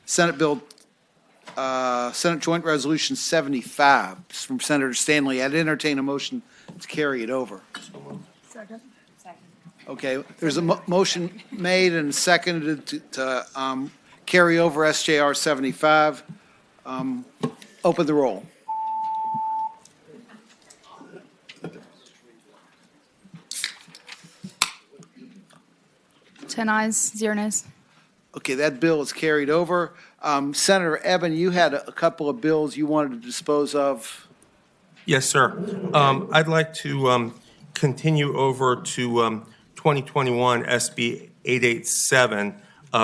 Senate Joint Resolution 75 from Senator Stanley. I'd entertain a motion to carry it over. Second. Okay, there's a motion made and seconded to carry over SJR 75. Open the roll. Ten ayes, 0 nays. Okay, that bill is carried over. Senator Eben, you had a couple of bills you wanted to dispose of. Yes, sir. I'd like to continue over to 2021 SB 887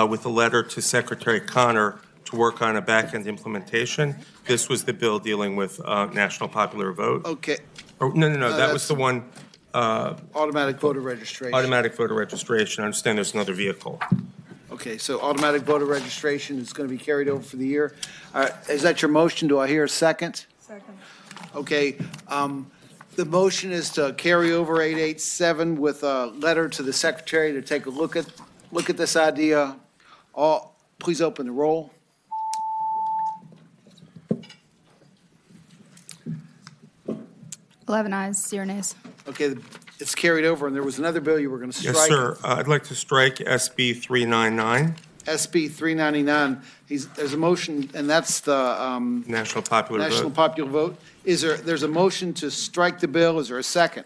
with a letter to Secretary Connor to work on a back-end implementation. This was the bill dealing with national popular vote. Okay. Oh, no, that was the one. Automatic voter registration. Automatic voter registration. I understand there's another vehicle. Okay, so automatic voter registration is going to be carried over for the year. Is that your motion? Do I hear a second? Second. Okay, the motion is to carry over 887 with a letter to the secretary to take a look at this idea. Please open the roll. Eleven ayes, 0 nays. Okay, it's carried over, and there was another bill you were going to strike. Yes, sir. I'd like to strike SB 399. SB 399. There's a motion, and that's the National popular National vote. Popular Vote. There's a motion to strike the bill. Is there a second?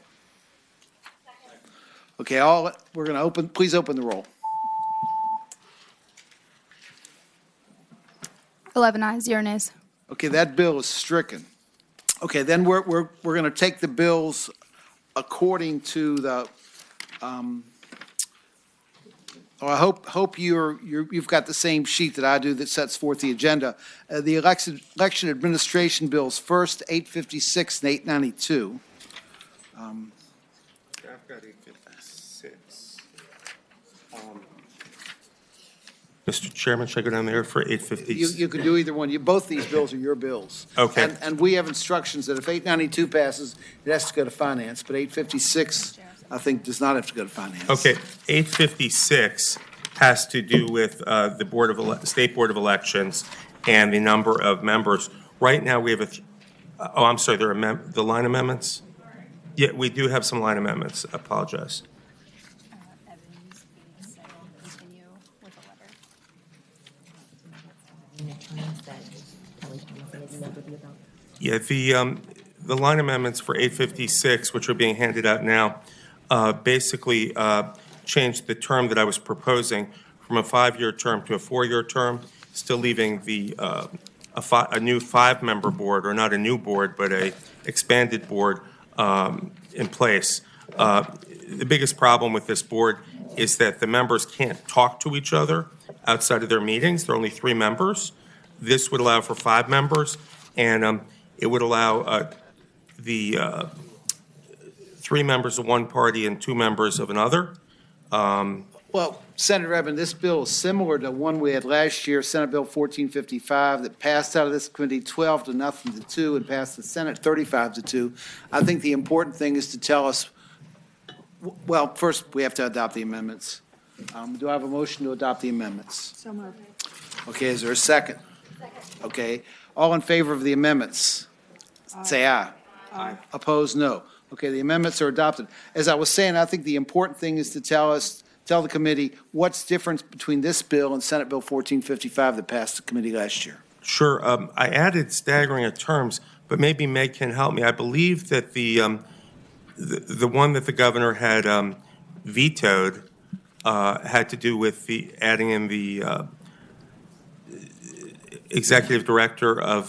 Okay, we're going to please open the roll. 11 ayes, 0 nays. Okay, that bill is stricken. Okay, then we're going to take the bills according to the, I hope you've got the same sheet that I do that sets forth the agenda. The election administration bills first, 856 and 892. I've got 856. Mr. Chairman, should I go down there for 856? You could do either one. Both these bills are your bills. Okay. And we have instructions that if 892 passes, it has to go to finance, but 856, I think, does not have to go to finance. Okay, 856 has to do with the State Board of Elections and the number of members. Right now, we have I'm sorry, there are the line amendments? Yeah, we do have some line amendments. I apologize. Yeah, the line amendments for 856, which are being handed out now, basically changed the term that I was proposing from a 5-year term to a 4-year term, still leaving a new 5-member board, or not a new board, but a expanded board in place. The biggest problem with this board is that the members can't talk to each other outside of their meetings. There are only 3 members. This would allow for 5 members, and it would allow the 3 members of one party and 2 members of another. Well, Senator Eben, this bill is similar to one we had last year, Senate Bill 1455, that passed out of this committee 12-0 to 2 and passed the Senate 35-2. I think the important thing is to tell us, well, first we have to adopt the amendments. Do I have a motion to adopt the amendments? So moved. Okay, is there a second? Okay, all in favor of the amendments, say aye. Aye. Opposed, no. Okay, the amendments are adopted. As I was saying, I think the important thing is to tell the committee what's different between this bill and Senate Bill 1455 that passed the committee last year. Sure. I added staggering of terms, but maybe Meg can help me. I believe that the one that the governor had vetoed had to do with the adding in the executive director of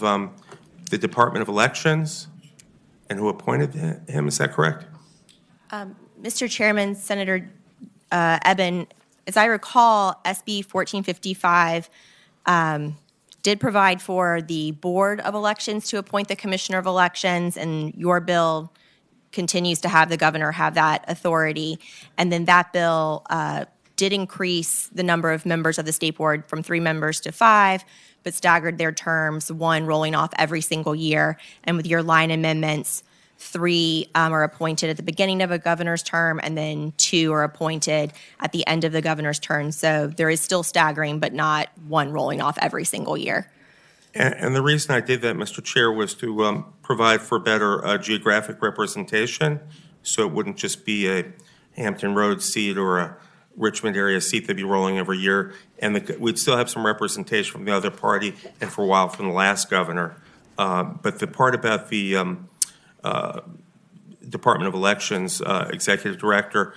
the Department of Elections and who appointed him. Is that correct? Mr. Chairman, Senator Eben, as I recall, SB 1455 did provide for the Board of Elections to appoint the Commissioner of Elections, and your bill continues to have the governor have that authority. And then that bill did increase the number of members of the State Board from 3 members to 5, but staggered their terms, one rolling off every single year. And with your line amendments, 3 are appointed at the beginning of a governor's term, and then 2 are appointed at the end of the governor's term. So there is still staggering, but not one rolling off every single year. And the reason I did that, Mr. Chair, was to provide for better geographic representation, so it wouldn't just be a Hampton Road seat or a Richmond area seat that'd be rolling every year, and we'd still have some representation from the other party and for a while from the last governor. But the part about the Department of Elections executive director,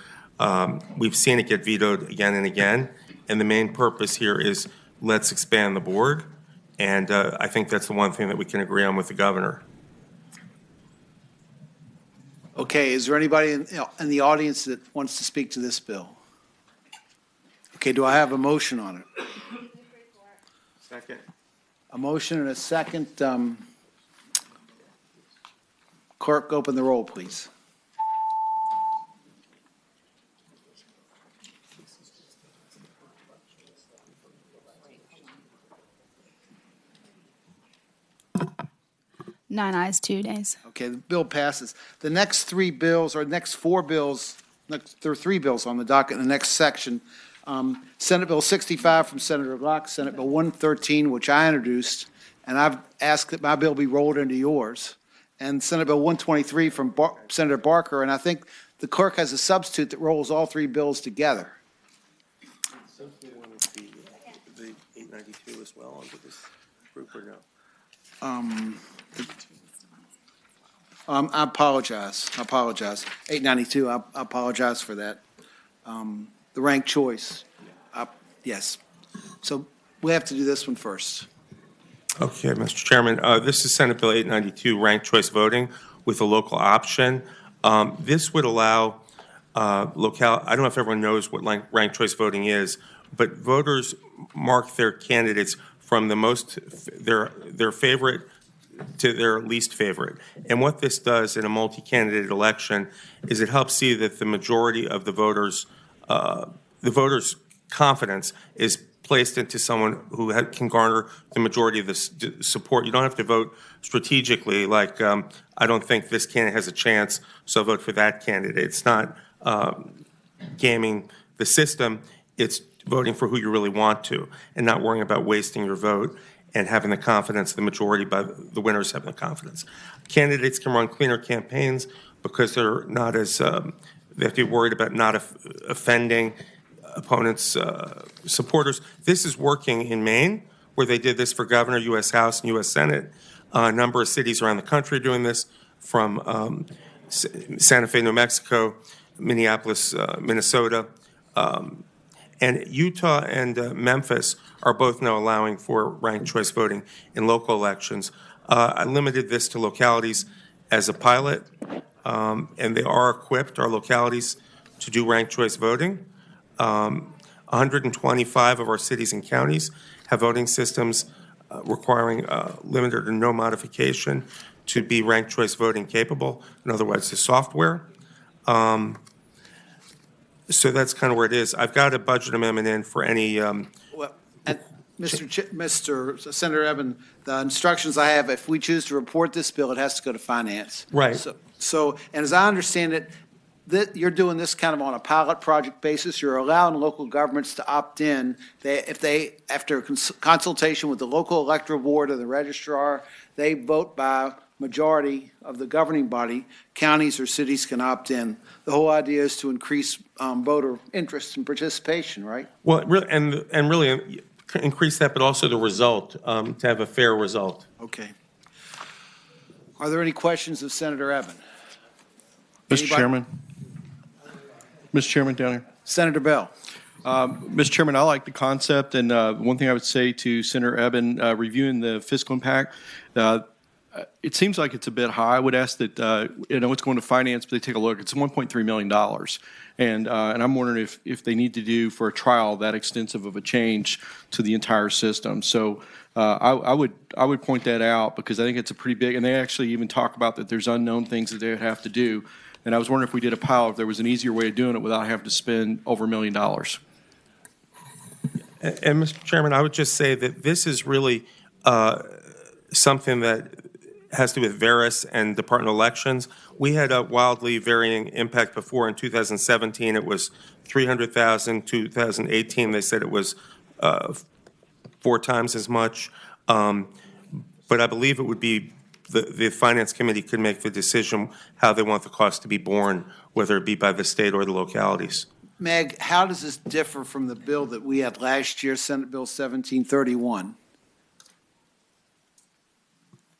we've seen it get vetoed again and again, and the main purpose here is let's expand the board, and I think that's the one thing that we can agree on with the governor. Okay, is there anybody in the audience that wants to speak to this bill? Okay, do I have a motion on it? Second. A motion and a second. Clerk, open the roll, please. Nine ayes, 2 nays. Okay, the bill passes. The next 3 bills, or next 4 bills, there are 3 bills on the docket in the next section. Senate Bill 65 from Senator Locke, Senate Bill 113, which I introduced, and I've asked that my bill be rolled into yours, and Senate Bill 123 from Senator Barker, and I think the clerk has a substitute that rolls all 3 bills together. Something want to be the 892 as well under this group or no? I apologize. 892, I apologize for that. The ranked choice. Yes. So we have to do this one first. Okay, Mr. Chairman, this is Senate Bill 892, ranked choice voting with a local option. This would allow I don't know if everyone knows what ranked choice voting is, but voters mark their candidates from their favorite to their least favorite. And what this does in a multi-candidate election is it helps see that the majority of the voters' confidence is placed into someone who can garner the majority of the support. You don't have to vote strategically, like I don't think this candidate has a chance, so I'll vote for that candidate. It's not gaming the system. It's voting for who you really want to and not worrying about wasting your vote and having the confidence, the majority by the winners having the confidence. Candidates can run cleaner campaigns because they're not as, they have to be worried about not offending opponents' supporters. This is working in Maine, where they did this for governor, U.S. House, and U.S. Senate. A number of cities around the country are doing this, from Santa Fe, New Mexico, Minneapolis, Minnesota. And Utah and Memphis are both now allowing for ranked choice voting in local elections. I limited this to localities as a pilot, and they are equipped, our localities, to do ranked choice voting. 125 of our cities and counties have voting systems requiring limited or no modification to be ranked choice voting capable. In other words, the software. So that's kind of where it is. I've got a budget amendment in for any. Well, Mr. Senator Eben, the instructions I have, if we choose to report this bill, it has to go to finance. Right. So, and as I understand it, you're doing this kind of on a pilot project basis. You're allowing local governments to opt in. If they, after consultation with the local electoral board or the registrar, they vote by majority of the governing body, counties or cities can opt in. The whole idea is to increase voter interest and participation, right? Well, really, and really increase that, but also the result, to have a fair result. Okay. Are there any questions of Senator Eben? Mr. Chairman. Mr. Chairman, down here. Senator Bell. Mr. Chairman, I like the concept, and one thing I would say to Senator Eben, reviewing the fiscal impact, it seems like it's a bit high. I would ask that, I know it's going to finance, but they take a look. It's $1.3 million. And I'm wondering if they need to do for a trial that extensive of a change to the entire system. So I would point that out because I think it's a pretty big, and they actually even talk about that there's unknown things that they would have to do. And I was wondering if we did a pilot, if there was an easier way of doing it without having to spend over $1 million. And Mr. Chairman, I would just say that this is really something that has to do with Veris and Department of Elections. We had a wildly varying impact before. In 2017, it was 300,000. 2018, they said it was 4 times as much. But I believe it would be the Finance Committee could make the decision how they want the cost to be borne, whether it be by the state or the localities. Meg, how does this differ from the bill that we had last year, Senate Bill 1731?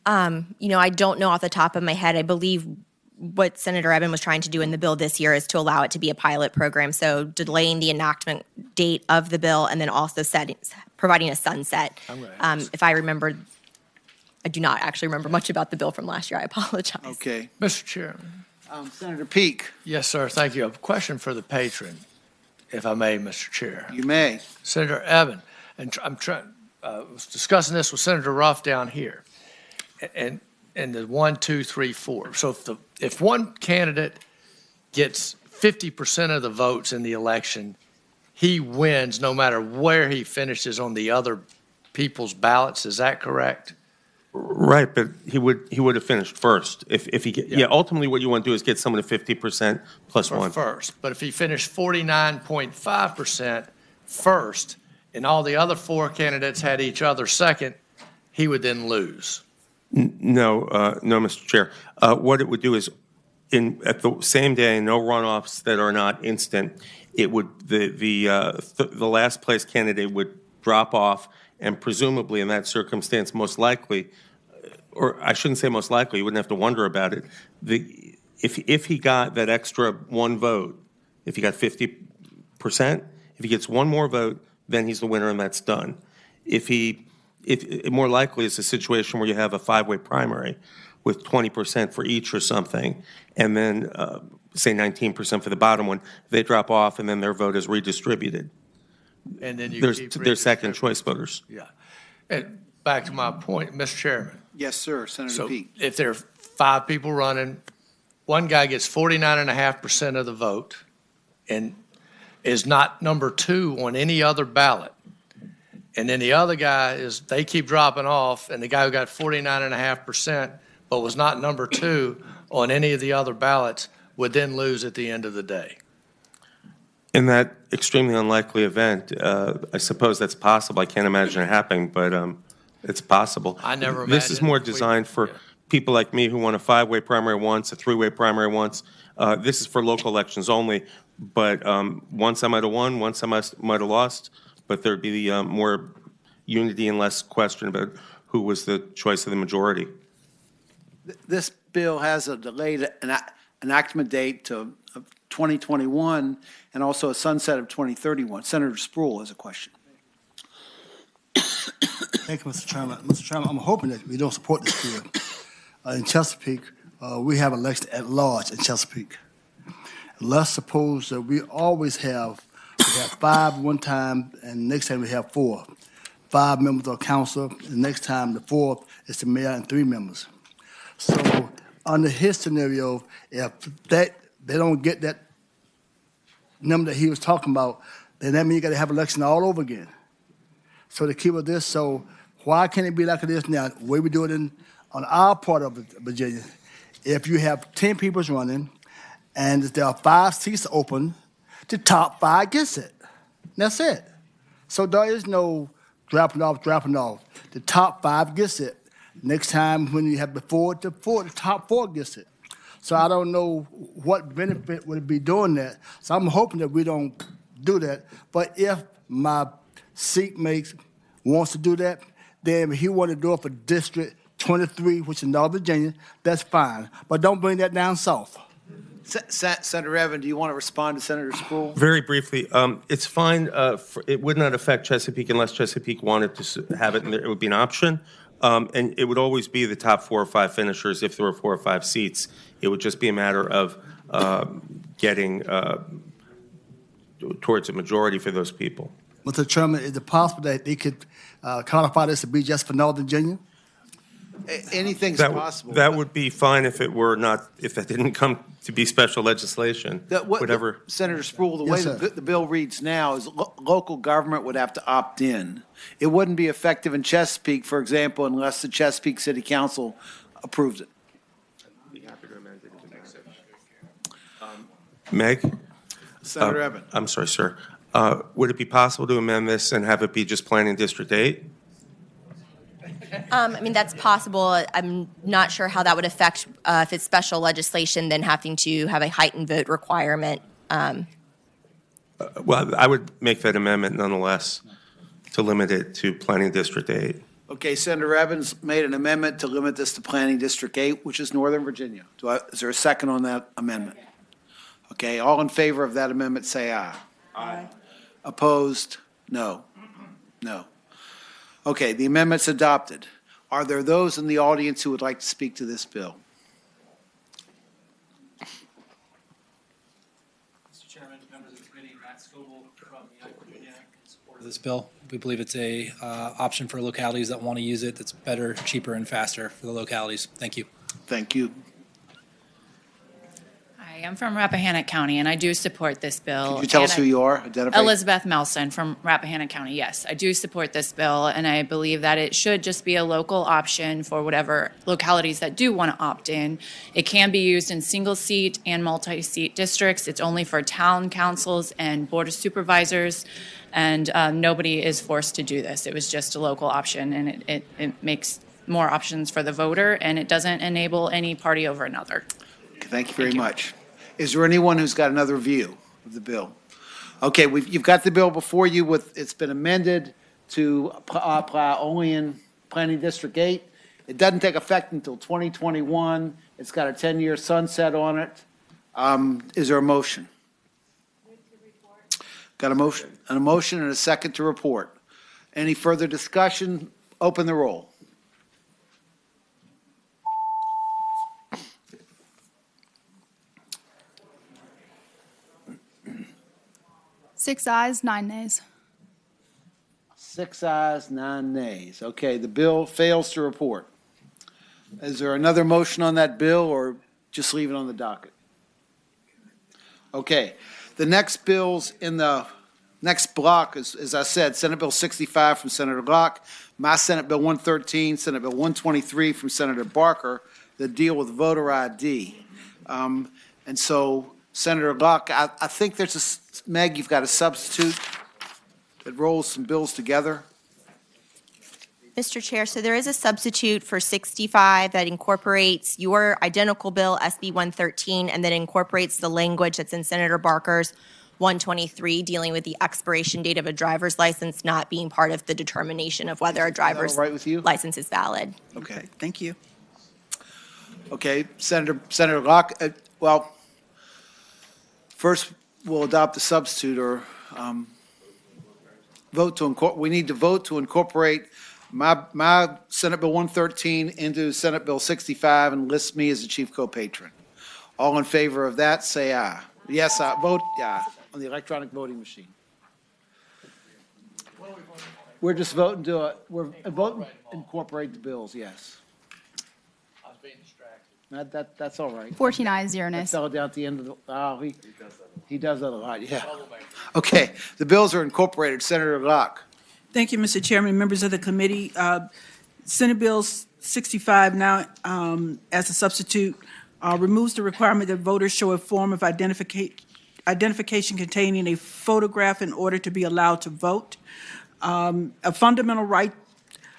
I don't know off the top of my head. I believe what Senator Eben was trying to do in the bill this year is to allow it to be a pilot program. So delaying the enactment date of the bill and then also providing a sunset. If I remember, I do not actually remember much about the bill from last year. I apologize. Okay. Mr. Chairman. Senator Peake, Yes, sir. Thank you. A question for the patron, if I may, Mr. Chair. you may. Senator Eben, and I'm trying, was discussing this with Senator Ruff down here, and the 1, 2, 3, 4. So if one candidate gets 50% of the votes in the election, he wins no matter where he finishes on the other people's ballots. Is that correct? Right, but he would have finished first if he ultimately what you want to do is get someone to 50% plus For one. first. But if he finished 49.5% first, and all the other 4 candidates had each other second, he would then lose. No, Mr. Chair. What it would do is, at the same day, no runoffs that are not instant. It would the last place candidate would drop off, and presumably in that circumstance, most likely, or I shouldn't say most likely, you wouldn't have to wonder about it. If he got that extra 1 vote, if he got 50%, if he gets 1 more vote, then he's the winner and that's done. If more likely it's a situation where you have a 5-way primary with 20% for each or something, and then say 19% for the bottom one, they drop off and then their vote is redistributed. And then you keep They're second choice voters. Yeah. And back to my point, Mr. Chairman. Yes, sir, Senator So Peake. if there are 5 people running, one guy gets 49.5% of the vote and is not number 2 on any other ballot. And then the other guy they keep dropping off, and the guy who got 49.5% but was not number 2 on any of the other ballots would then lose at the end of the day. In that extremely unlikely event, I suppose that's possible. I can't imagine it happening, but it's possible. I never imagined. This is more designed for people like me who want a 5-way primary once, a 3-way primary once. This is for local elections only, but once I might have won, once I might have lost, but there'd be more unity and less question about who was the choice of the majority. This bill has a delayed enactment date to 2021 and also a sunset of 2031. Senator Sproul has a question. Thank you, Mr. Chairman. Mr. Chairman, I'm hoping that we don't support this bill. In Chesapeake, we have elections at large in Chesapeake. Let's suppose that we always have 5 one time, and next time we have 4. 5 members of council, and next time the 4th is the mayor and 3 members. So under his scenario, if they don't get that number that he was talking about, then that means you got to have election all over again. So to keep with this, so why can't it be like it is now? The way we do it on our part of Virginia, if you have 10 people running and there are 5 seats open, the top 5 gets it. That's it. So there is no dropping off. The top 5 gets it. Next time when you have the top 4 gets it. So I don't know what benefit would it be doing that. So I'm hoping that we don't do that. But if my seat wants to do that, then if he want to do it for District 23, which is North Virginia, that's fine. But don't bring that down south. Senator Evan, do you want to respond to Senator Sproul? Very briefly, it's fine. It would not affect Chesapeake unless Chesapeake wanted to have it, and it would be an option. And it would always be the top 4 or 5 finishers if there were 4 or 5 seats. It would just be a matter of getting towards a majority for those people. Mr. Chairman, is it possible that they could codify this to be just for Northern Virginia? Anything's possible. That would be fine if that didn't come to be special legislation. Whatever. Senator Sproul, the Yes, way sir. the bill reads now is local government would have to opt in. It wouldn't be effective in Chesapeake, for example, unless the Chesapeake City Council approved it. Meg? Senator Evan. I'm sorry, sir. Would it be possible to amend this and have it be just Planning District 8? I mean, that's possible. I'm not sure how that would affect, if it's special legislation, then having to have a heightened vote requirement. Well, I would make that amendment nonetheless to limit it to Planning District 8. Okay, Senator Evans made an amendment to limit this to Planning District 8, which is Northern Virginia. Is there a second on that amendment? Okay, all in favor of that amendment, say aye. Aye. Opposed? No. No. Okay, the amendment's adopted. Are there those in the audience who would like to speak to this bill? Mr. Chairman, members of the committee, Matt Scoble from Young Virginia in support of this bill. We believe it's a option for localities that want to use it that's better, cheaper, and faster for the localities. Thank you. Thank you. Hi, I'm from Rappahannock County, and I do support this bill. Could you tell us who you are? Identify. Elizabeth Melson from Rappahannock County. Yes, I do support this bill, and I believe that it should just be a local option for whatever localities that do want to opt in. It can be used in single-seat and multi-seat districts. It's only for town councils and board of supervisors, and nobody is forced to do this. It was just a local option, and it makes more options for the voter, and it doesn't enable any party over another. Okay, thank you very much. Is there anyone who's got another view of the bill? Okay, you've got the bill before you it's been amended to apply only in Planning District 8. It doesn't take effect until 2021. It's got a 10-year sunset on it. Is there a motion? Got a motion and a second to report. Any further discussion? Open the roll. Six ayes, 9 nays. 6 ayes, 9 nays. Okay, the bill fails to report. Is there another motion on that bill, or just leave it on the docket? Okay, the next bills in the next block is, as I said, Senate Bill 65 from Senator Locke, my Senate Bill 113, Senate Bill 123 from Senator Barker that deal with voter ID. And so, Senator Locke, I think there's a, Meg, you've got a substitute that rolls some bills together. Mr. Chair, so there is a substitute for 65 that incorporates your identical bill, SB 113, and then incorporates the language that's in Senator Barker's 123, dealing with the expiration date of a driver's license not being part of the determination of whether a driver's all right with you? license is valid. Okay. Thank you. Okay, Senator Locke, well, first we'll adopt the substitute or vote to incorporate. We need to vote to incorporate my Senate Bill 113 into Senate Bill 65 and list me as the chief co-patron. All in favor of that, say aye. Yes, I vote aye on the electronic voting machine. We're just voting to, we're voting to incorporate the bills, yes. I was being distracted. That's all right. 14 ayes, 0 That nays. fell down at the end of the, he does that a lot, yeah. Okay, the bills are incorporated. Senator Locke. Thank you, Mr. Chairman, members of the committee. Senate Bill 65 now, as a substitute, removes the requirement that voters show a form of identification containing a photograph in order to be allowed to vote. A fundamental right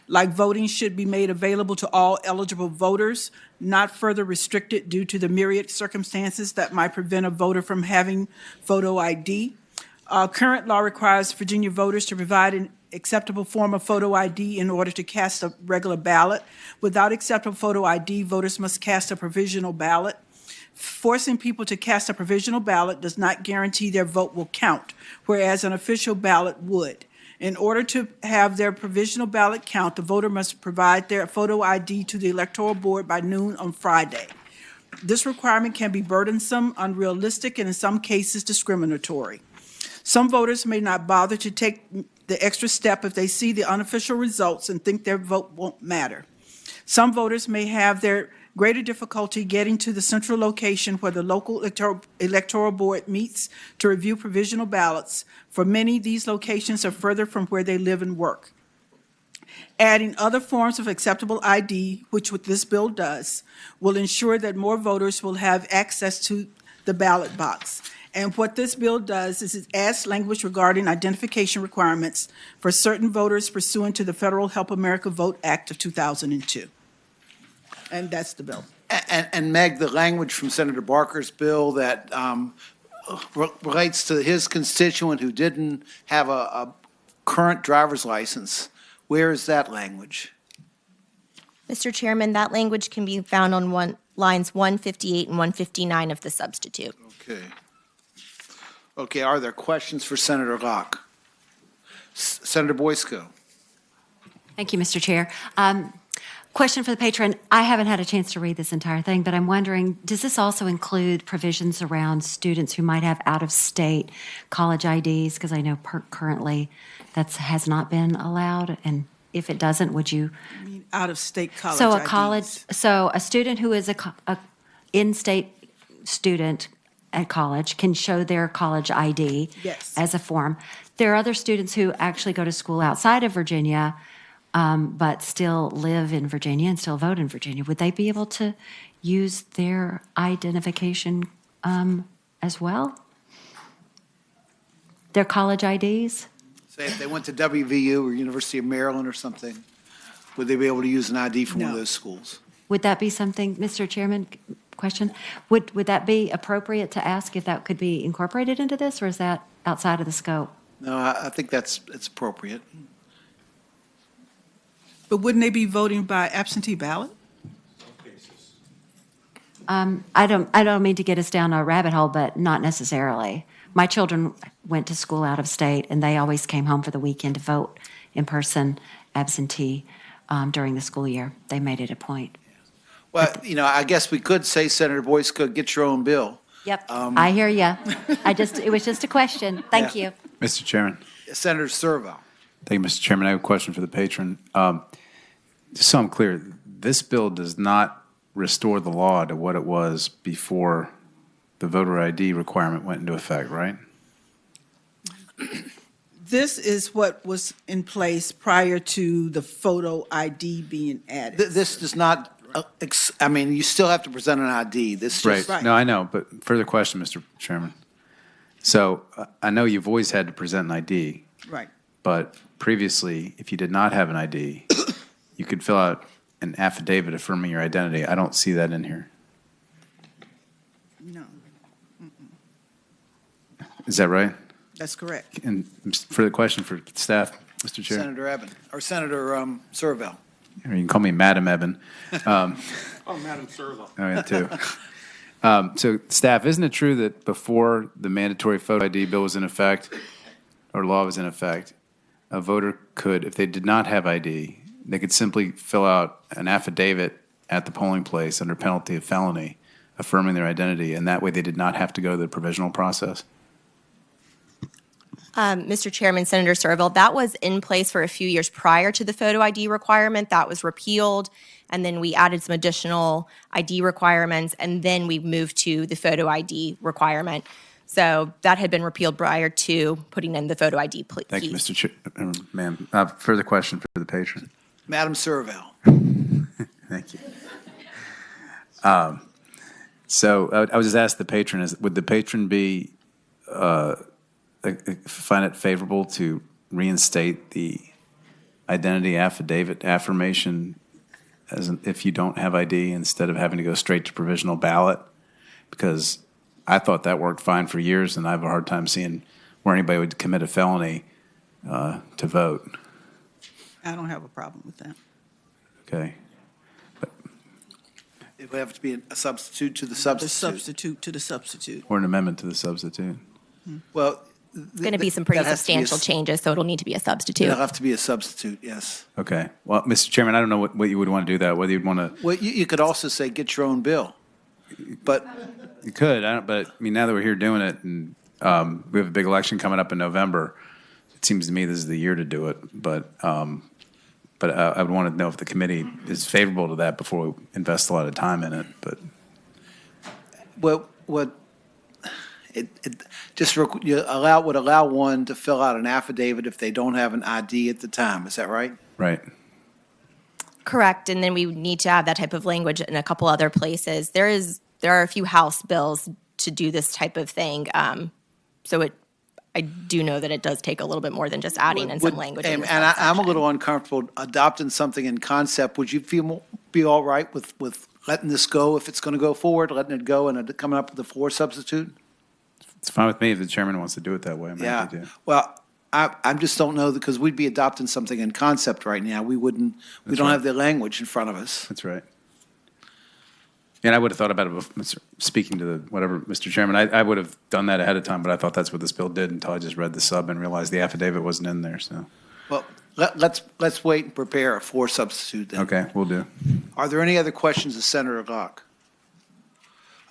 like voting should be made available to all eligible voters, not further restricted due to the myriad circumstances that might prevent a voter from having photo ID. Current law requires Virginia voters to provide an acceptable form of photo ID in order to cast a regular ballot. Without acceptable photo ID, voters must cast a provisional ballot. Forcing people to cast a provisional ballot does not guarantee their vote will count, whereas an official ballot would. In order to have their provisional ballot count, the voter must provide their photo ID to the Electoral Board by noon on Friday. This requirement can be burdensome, unrealistic, and in some cases discriminatory. Some voters may not bother to take the extra step if they see the unofficial results and think their vote won't matter. Some voters may have their greater difficulty getting to the central location where the local electoral board meets to review provisional ballots. For many, these locations are further from where they live and work. Adding other forms of acceptable ID, which what this bill does, will ensure that more voters will have access to the ballot box. And what this bill does is it adds language regarding identification requirements for certain voters pursuant to the Federal Help America Vote Act of 2002. And that's the bill. And Meg, the language from Senator Barker's bill that relates to his constituent who didn't have a current driver's license, where is that language? Mr. Chairman, that language can be found on lines 158 and 159 of the substitute. Okay. Okay, are there questions for Senator Locke? Senator Boysko. Thank you, Mr. Chair. Question for the patron. I haven't had a chance to read this entire thing, but I'm wondering, does this also include provisions around students who might have out-of-state college IDs? Because I know currently that has not been allowed, and if it doesn't, would you? I mean, out-of-state college So a IDs. college, so a student who is a in-state student at college can show their college ID Yes. as a form. There are other students who actually go to school outside of Virginia, but still live in Virginia and still vote in Virginia. Would they be able to use their identification as well? Their college IDs? Say if they went to WVU or University of Maryland or something, would they be able to use an ID from one of No. those schools? Would that be something, Mr. Chairman, question? Would that be appropriate to ask if that could be incorporated into this, or is that outside of the scope? No, I think it's appropriate. But wouldn't they be voting by absentee ballot? I don't mean to get us down a rabbit hole, but not necessarily. My children went to school out of state, and they always came home for the weekend to vote in person, absentee, during the school year. They made it a point. Well, I guess we could say, Senator Boyce, could get your own bill. Yep, I hear you. It was just a question. Thank Yeah. you. Mr. Chairman. Senator Servo. Thank you, Mr. Chairman. I have a question for the patron. Just so I'm clear, this bill does not restore the law to what it was before the voter ID requirement went into effect, right? This is what was in place prior to the photo ID being added. This does not, you still have to present an ID. This just. Right. No, I know, but further question, Mr. Chairman. So I know you've always had to present an ID, Right. but previously, if you did not have an ID, you could fill out an affidavit affirming your identity. I don't see that in here. No, Is that right? that's correct. And further question for staff, Mr. Chair. Senator Eben, or Senator Servo. Or you can call me Madam Eben. Oh, Madam Servo. Oh, yeah, too. So, staff, isn't it true that before the mandatory photo ID bill was in effect, or law was in effect, a voter could, if they did not have ID, they could simply fill out an affidavit at the polling place under penalty of felony, affirming their identity, and that way they did not have to go to the provisional process? Mr. Chairman, Senator Serville, that was in place for a few years prior to the photo ID requirement. That was repealed, and then we added some additional ID requirements, and then we moved to the photo ID requirement. So that had been repealed prior to putting in the photo ID piece. Thank you, Mr. Chair. Ma'am, further question for the patron. Madam Servo. Thank you. So I was just asked the patron, would the patron be find it favorable to reinstate the identity affidavit affirmation if you don't have ID instead of having to go straight to provisional ballot? Because I thought that worked fine for years, and I have a hard time seeing where anybody would commit a felony to vote. I don't have a problem with that. Okay. It would have to be a substitute to the The substitute. substitute to the substitute. Or an amendment to the substitute. Well. Going to be some pretty substantial changes, so it'll need to be a substitute. It'll have to be a substitute, yes. Okay. Well, Mr. Chairman, I don't know what you would want to do that, whether you'd want to. Well, you could also say, get your own bill. But You could, but I mean, now that we're here doing it, and we have a big election coming up in November, it seems to me this is the year to do it. But I would want to know if the committee is favorable to that before we invest a lot of time in it. But it just would allow one to fill out an affidavit if they don't have an ID at the time. Is that right? Right. Correct, and then we need to have that type of language in a couple other places. There are a few House bills to do this type of thing. I do know that it does take a little bit more than just adding in some language in the And I'm a subsection. little uncomfortable adopting something in concept. Would you be all right with letting this go if it's going to go forward, letting it go and coming up with a floor substitute? It's fine with me if the chairman wants to do it that way. I'm happy to. Well, I just don't know, because we'd be adopting something in concept right now. We don't right. have the language in front of us. That's right. And I would have thought about it before, speaking to Mr. Chairman, I would have done that ahead of time, but I thought that's what this bill did until I just read the sub and realized the affidavit wasn't in there, so. Well, let's wait and prepare a floor substitute then. Okay, we'll do. Are there any other questions of Senator Locke?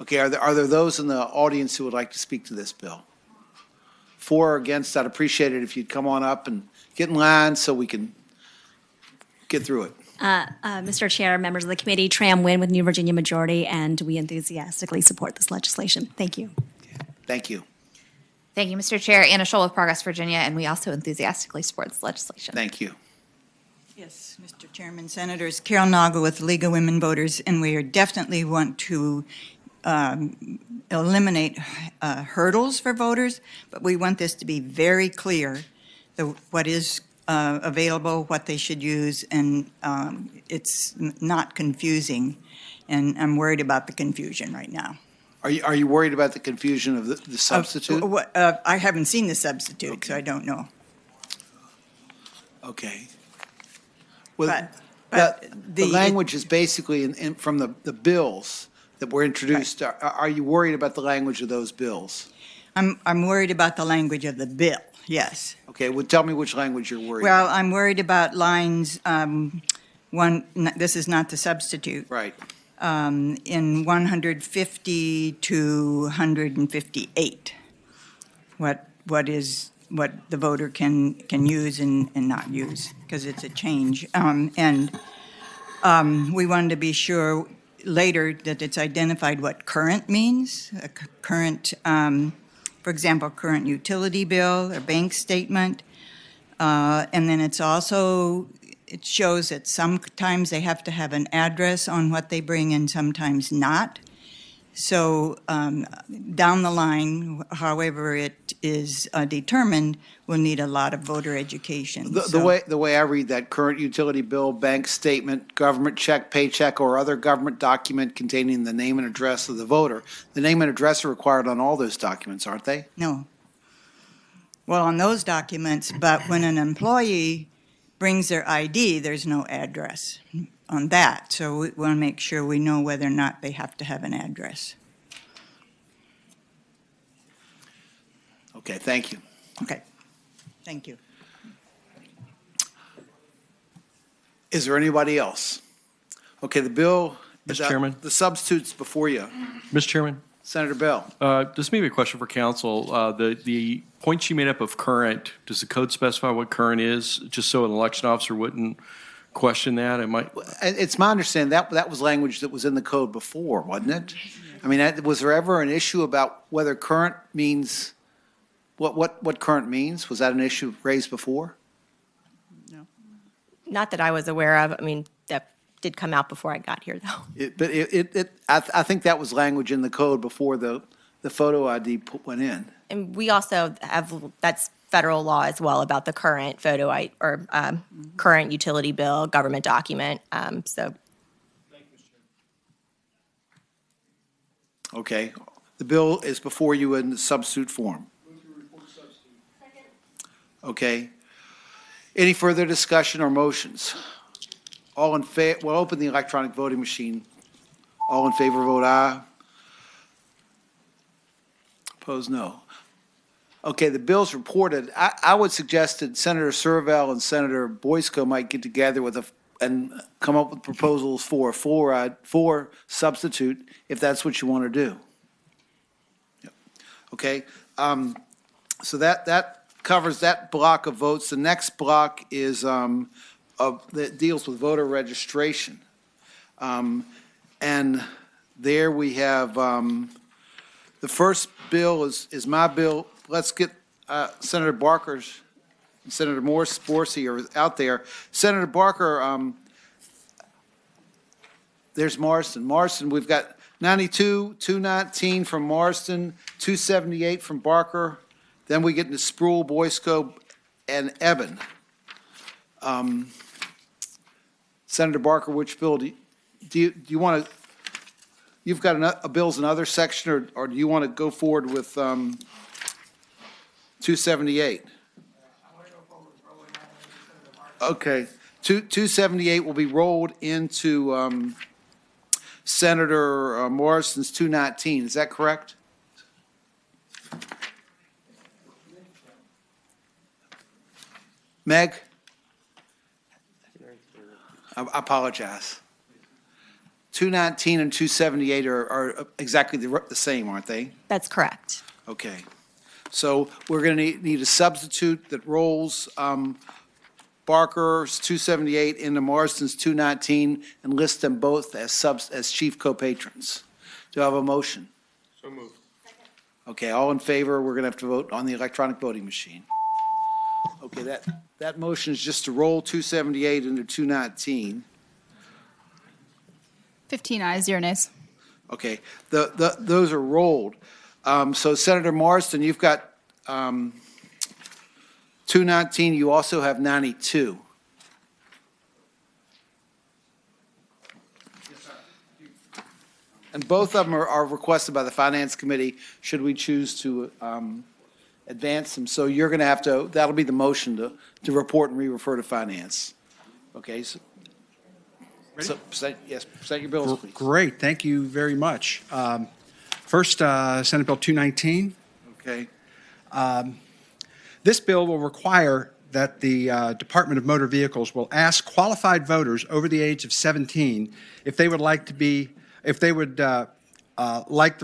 Okay, are there those in the audience who would like to speak to this bill? For or against, I'd appreciate it if you'd come on up and get in line so we can get through it. Mr. Chair, members of the committee, Tram Win with New Virginia Majority, and we enthusiastically support this legislation. Thank you. Thank you. Thank you, Mr. Chair. Anna Scholl with Progress Virginia, and we also enthusiastically support this legislation. Thank you. Yes, Mr. Chairman, Senators, Carol Nagle with League of Women Voters, and we definitely want to eliminate hurdles for voters, but we want this to be very clear, what is available, what they should use, and it's not confusing. And I'm worried about the confusion right now. Are you worried about the confusion of the substitute? I haven't seen the substitute, so I don't know. Okay. Well, the language is basically from the bills that were introduced. Right. Are you worried about the language of those bills? I'm worried about the language of the bill, yes. Okay, well, tell me which language you're worried about. Well, I'm worried about lines, this is not the substitute. Right. In 150 to 158, what the voter can use and not use, because it's a change. We wanted to be sure later that it's identified what current means, for example, current utility bill or bank statement. And then it shows that sometimes they have to have an address on what they bring and sometimes not. So down the line, however it is determined, we'll need a lot of voter education. The way I read that, current utility bill, bank statement, government check, paycheck, or other government document containing the name and address of the voter. The name and address are required on all those documents, aren't they? No. Well, on those documents, but when an employee brings their ID, there's no address on that. So we want to make sure we know whether or not they have to have an address. Okay, thank you. Okay, thank you. Is there anybody else? Okay, the bill. Mr. Chairman. The substitutes before you. Mr. Chairman. Senator Bell. This may be a question for council. The points you made up of current, does the code specify what current is, just so an election officer wouldn't question that? It's my understanding that was language that was in the code before, wasn't it? I mean, was there ever an issue about whether current means, what current means? Was that an issue raised before? No. Not that I was aware of. I mean, that did come out before I got here, though. I think that was language in the code before the photo ID went in. And we also have, that's federal law as well, about the current photo or current utility bill, government document. Okay. The bill is before you in the substitute form. Okay. Any further discussion or motions? All in favor, we'll open the electronic voting machine. All in favor, vote aye. Opposed, no. Okay, the bill's reported. I would suggest that Senator Servell and Senator Boysko might get together and come up with proposals for for substitute, if that's what you want to do. Yep. Okay, so that covers that block of votes. The next block is that deals with voter registration, and there we have the first bill is my bill. Let's get Senator Barker's and Senator Morsi are out there. Senator Barker, there's Marston. Marston, we've got 92, 219 from Marston, 278 from Barker. Then we get into Sproul, Boysko, and Eben. Senator Barker, which bill do you want to, you've got a bills in other section, or do you want to go forward with 278? Okay, 278 will be rolled into Senator Morrison's 219. Is that correct? Meg? I apologize. 219 and 278 are exactly the same, aren't they? That's correct. Okay. So we're going to need a substitute that rolls Barker's 278 into Morrison's 219 and lists them both as chief co-patrons. Do I have a motion? So moved. Okay, all in favor, we're going to have to vote on the electronic voting machine. Okay, that motion is just to roll 278 into 219. 15 ayes, 0 nays. Okay, those are rolled. So Senator Marston, you've got 219, you also have 92. And both of them are requested by the Finance Committee, should we choose to advance them. So you're going to have to, that'll be the motion to report and re-refer to Finance. Okay, so present your bills, please. Great, thank you very much. First, Senate Bill 219. Okay. This bill will require that the Department of Motor Vehicles will ask qualified voters over the age of 17 if they would like the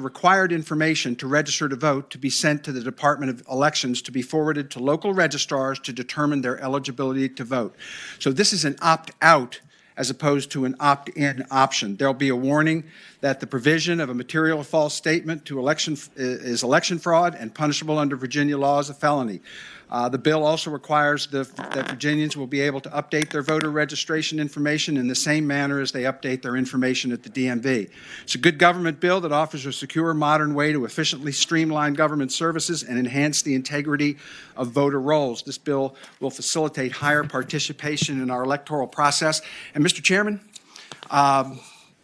required information to register to vote to be sent to the Department of Elections to be forwarded to local registrars to determine their eligibility to vote. So this is an opt-out as opposed to an opt-in option. There'll be a warning that the provision of a material or false statement to is election fraud and punishable under Virginia law as a felony. The bill also requires that Virginians will be able to update their voter registration information in the same manner as they update their information at the DMV. It's a good government bill that offers a secure, modern way to efficiently streamline government services and enhance the integrity of voter rolls. This bill will facilitate higher participation in our electoral process. And Mr. Chairman,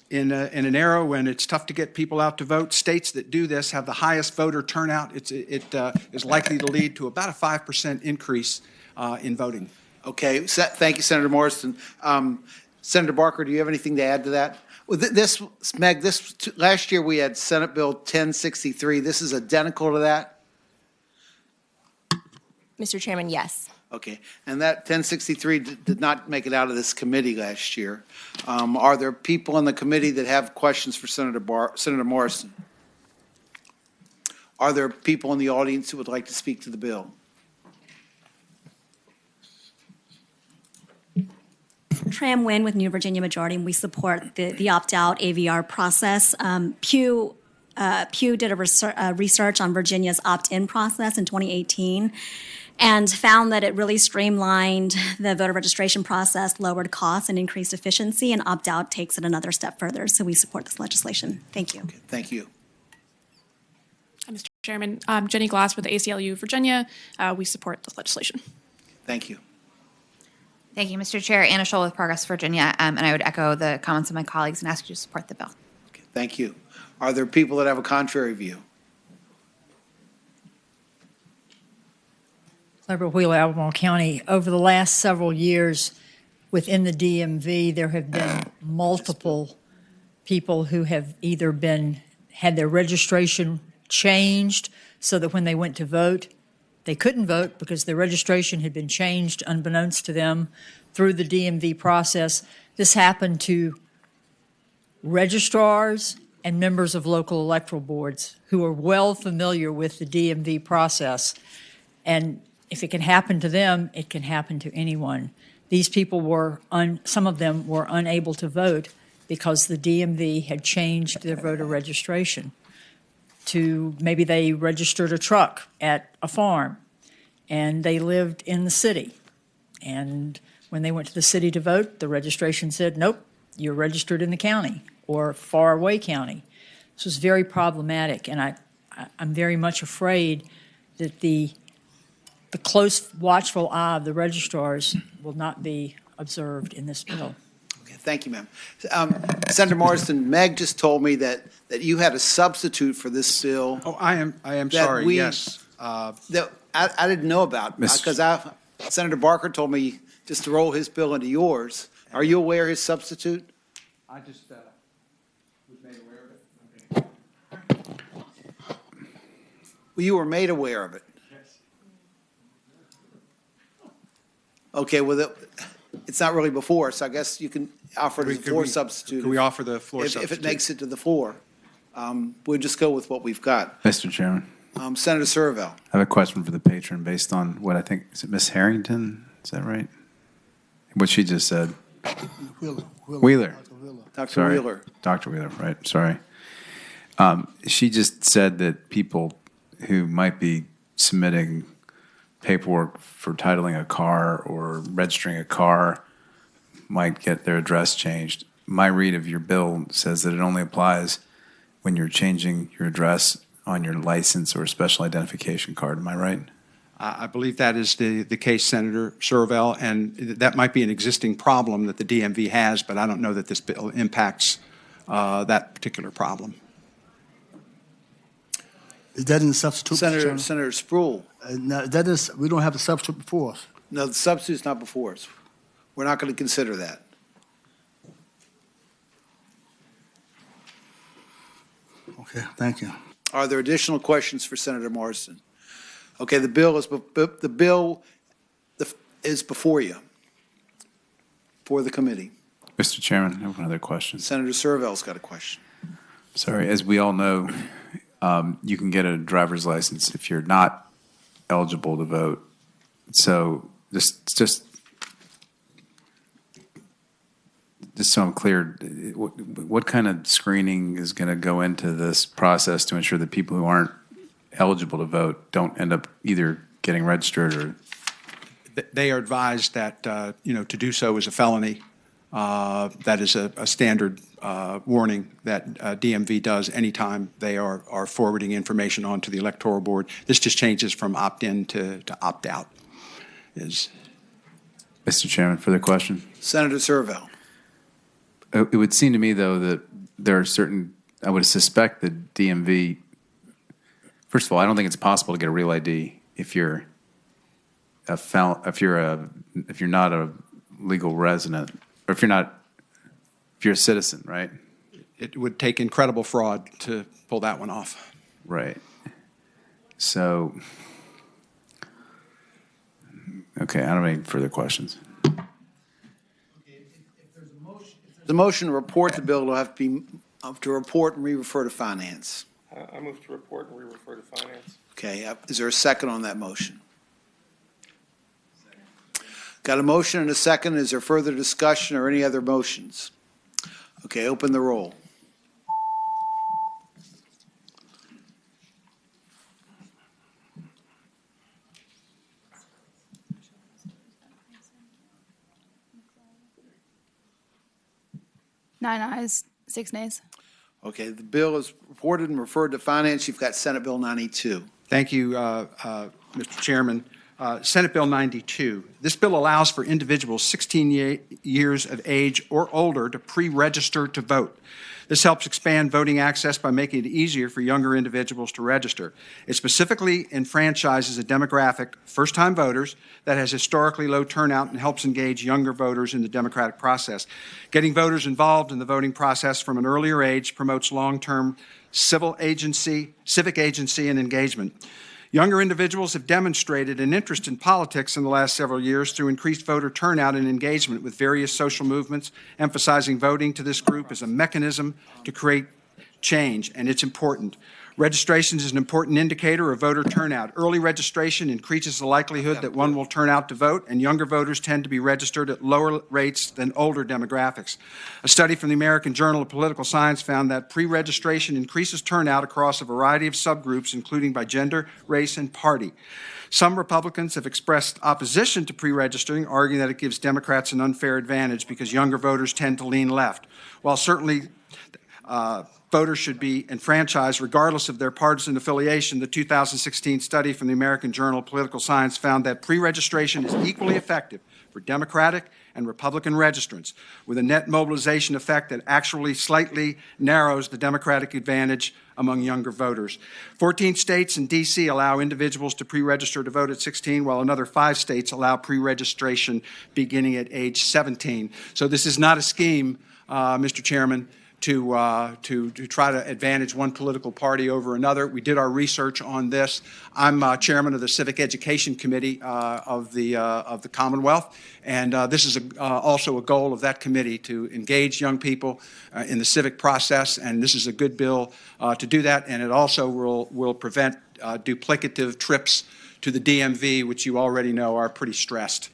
in an era when it's tough to get people out to vote, states that do this have the highest voter turnout. It is likely to lead to about a 5% increase in voting. Okay, thank you, Senator Morrison. Senator Barker, do you have anything to add to that? Well, Meg, last year we had Senate Bill 1063. This is identical to that? Mr. Chairman, yes. Okay, and that 1063 did not make it out of this committee last year. Are there people in the committee that have questions for Senator Morrison? Are there people in the audience who would like to speak to the bill? Tram Win with New Virginia Majority, and we support the opt-out AVR process. Pew did a research on Virginia's opt-in process in 2018 and found that it really streamlined the voter registration process, lowered costs, and increased efficiency, and opt-out takes it another step further. So we support this legislation. Thank you. Okay, thank you. Mr. Chairman, Jenny Glass with the ACLU Virginia. We support this legislation. Thank you. Thank you, Mr. Chair. Anna Scholl with Progress Virginia, and I would echo the comments of my colleagues and ask you to support the bill. Okay, thank you. Are there people that have a contrary view? Clever Wheeler, Albemarle County. Over the last several years within the DMV, there have been multiple people who have either had their registration changed so that when they went to vote, they couldn't vote because their registration had been changed unbeknownst to them through the DMV process. This happened to registrars and members of local electoral boards who are well familiar with the DMV process. And if it can happen to them, it can happen to anyone. These people some of them were unable to vote because the DMV had changed their voter registration to maybe they registered a truck at a farm and they lived in the city. And when they went to the city to vote, the registration said, nope, you're registered in the county or far away county. This was very problematic, and I'm very much afraid that the close, watchful eye of the registrars will not be observed in this bill. Okay, thank you, ma'am. Senator Marsden, Meg just told me that you had a substitute for this bill. Oh, I am sorry, yes. That I didn't know about, because Senator Barker told me just to roll his bill into yours. Are you aware of his substitute? I just was made aware of it. Well, you were made aware of it. Okay, well, it's not really before, so I guess you can offer it as a floor substitute. Can we offer the floor substitute? If it makes it to the floor. We'll just go with what we've got. Mr. Chairman, Senator Servell. I have a question for the patron based on what I think, is it Miss Harrington? Is that right? What she just said. Wheeler. Dr. Sorry. Wheeler. Dr. Wheeler, right, sorry. She just said that people who might be submitting paperwork for titling a car or registering a car might get their address changed. My read of your bill says that it only applies when you're changing your address on your license or special identification card. Am I right? I believe that is the case, Senator Servell, and that might be an existing problem that the DMV has, but I don't know that this bill impacts that particular problem. Is that in the substitute? Senator Sproul. No, that is, we don't have the substitute before us. No, the substitute's not before us. We're not going to consider that. Okay, thank you. Are there additional questions for Senator Marsden? Okay, the bill is before you, for the committee. Mr. Chairman, I have another question. Senator Servell's got a question. Sorry, as we all know, you can get a driver's license if you're not eligible to vote. So just so I'm clear, what kind of screening is going to go into this process to ensure that people who aren't eligible to vote don't end up either getting registered or? They are advised that, to do so is a felony. That is a standard warning that DMV does anytime they are forwarding information on to the Electoral Board. This just changes from opt-in to opt-out. Mr. Chairman, further question? Senator Servell. It would seem to me, though, that there are certain, I would suspect that DMV, first of all, I don't think it's possible to get a real ID if you're if you're not a legal resident, or if you're a citizen, right? It would take incredible fraud to pull that one off. Right. So, okay, I don't have any further questions. The motion to report the bill will have to be to report and re-refer to finance. I move to report and re-refer to finance. Okay, is there a second on that motion? Got a motion and a second. Is there further discussion or any other motions? Okay, open the roll. Nine ayes, 6 nays. Okay, the bill is reported and referred to finance. You've got Senate Bill 92. Thank you, Mr. Chairman. Senate Bill 92. This bill allows for individuals 16 years of age or older to pre-register to vote. This helps expand voting access by making it easier for younger individuals to register. It specifically enfranchises a demographic, first-time voters, that has historically low turnout and helps engage younger voters in the democratic process. Getting voters involved in the voting process from an earlier age promotes long-term civic agency and engagement. Younger individuals have demonstrated an interest in politics in the last several years through increased voter turnout and engagement with various social movements, emphasizing voting to this group as a mechanism to create change, and it's important. Registration is an important indicator of voter turnout. Early registration increases the likelihood that one will turn out to vote, and younger voters tend to be registered at lower rates than older demographics. A study from the American Journal of Political Science found that pre-registration increases turnout across a variety of subgroups, including by gender, race, and party. Some Republicans have expressed opposition to pre-registering, arguing that it gives Democrats an unfair advantage because younger voters tend to lean left. While certainly voters should be enfranchised regardless of their partisan affiliation, the 2016 study from the American Journal of Political Science found that pre-registration is equally effective for Democratic and Republican registrants, with a net mobilization effect that actually slightly narrows the Democratic advantage among younger voters. 14 states and D.C. allow individuals to pre-register to vote at 16, while another 5 states allow pre-registration beginning at age 17. So this is not a scheme, Mr. Chairman, to try to advantage one political party over another. We did our research on this. I'm chairman of the Civic Education Committee of the Commonwealth, and this is also a goal of that committee to engage young people in the civic process, and this is a good bill to do that, and it also will prevent duplicative trips to the DMV, which you already know are pretty stressed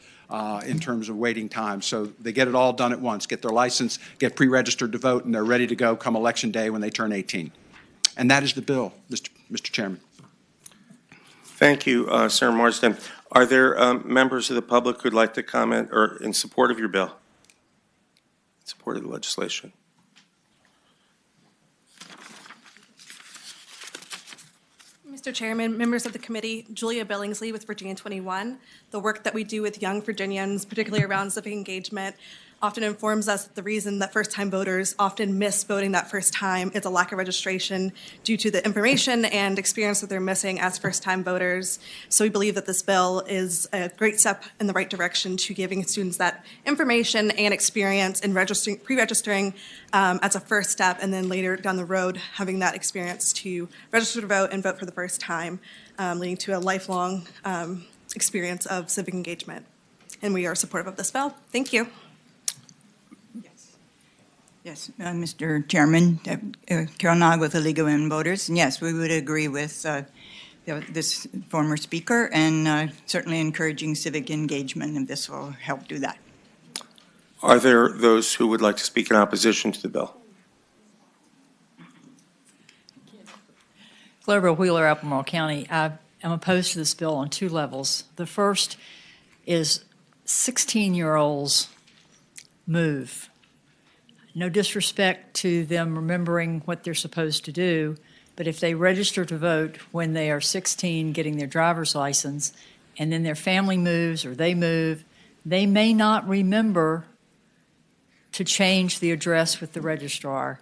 in terms of waiting time. So they get it all done at once, get their license, get pre-registered to vote, and they're ready to go come Election Day when they turn 18. And that is the bill, Mr. Chairman. Thank you, Senator Marsden. Are there members of the public who'd like to comment or in support of your bill? In support of the legislation? Mr. Chairman, members of the committee, Julia Billingsley with Virginia 21. The work that we do with young Virginians, particularly around civic engagement, often informs us that the reason that first-time voters often miss voting that first time is a lack of registration due to the information and experience that they're missing as first-time voters. So we believe that this bill is a great step in the right direction to giving students that information and experience in pre-registering as a first step, and then later down the road having that experience to register to vote and vote for the first time, leading to a lifelong experience of civic engagement. And we are supportive of this bill. Thank you. Yes, Mr. Chairman, Carol Nog with the League of Women Voters. And yes, we would agree with this former speaker, and certainly encouraging civic engagement, and this will help do that. Are there those who would like to speak in opposition to the bill? Gloria Wheeler, Albemarle County. I am opposed to this bill on 2 levels. The first is 16-year-olds move. No disrespect to them remembering what they're supposed to do, but if they register to vote when they are 16, getting their driver's license, and then their family moves or they move, they may not remember to change the address with the registrar.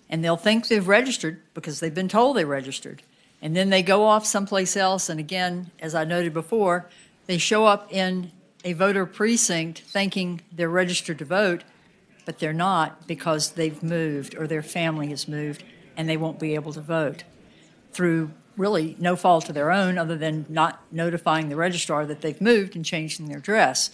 And they'll think they've registered because they've been told they registered. And then they go off someplace else, and again, as I noted before, they show up in a voter precinct thinking they're registered to vote, but they're not because they've moved or their family has moved, and they won't be able to vote through really no fault of their own other than not notifying the registrar that they've moved and changing their address.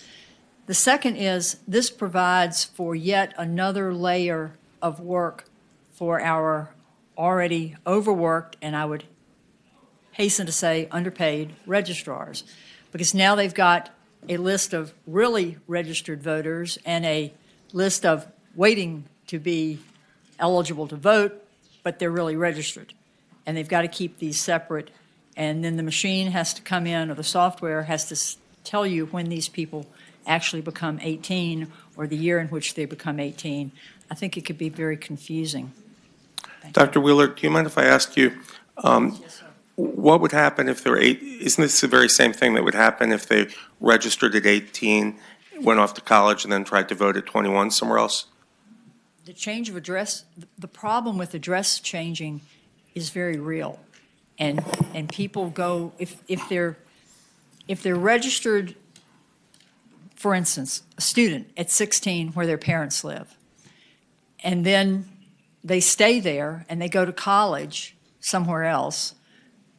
The second is this provides for yet another layer of work for our already overworked, and I would hasten to say underpaid registrars, because now they've got a list of really registered voters and a list of waiting to be eligible to vote, but they're really registered. And they've got to keep these separate. And then the machine has to come in, or the software has to tell you when these people actually become 18 or the year in which they become 18. I think it could be very confusing. Dr. Wheeler, do you mind if I ask you, what would happen if they're isn't this the very same thing that would happen if they registered at 18, went off to college, and then tried to vote at 21 somewhere else? The change of address, the problem with address changing is very real. And people go, if they're registered, for instance, a student at 16 where their parents live, and then they stay there and they go to college somewhere else,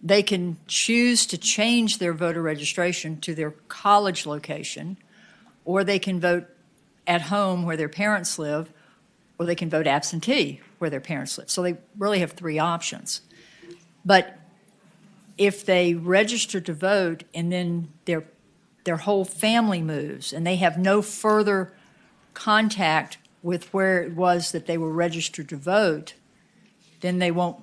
they can choose to change their voter registration to their college location, or they can vote at home where their parents live, or they can vote absentee where their parents live. So they really have three options. But if they register to vote and then their whole family moves and they have no further contact with where it was that they were registered to vote, then they won't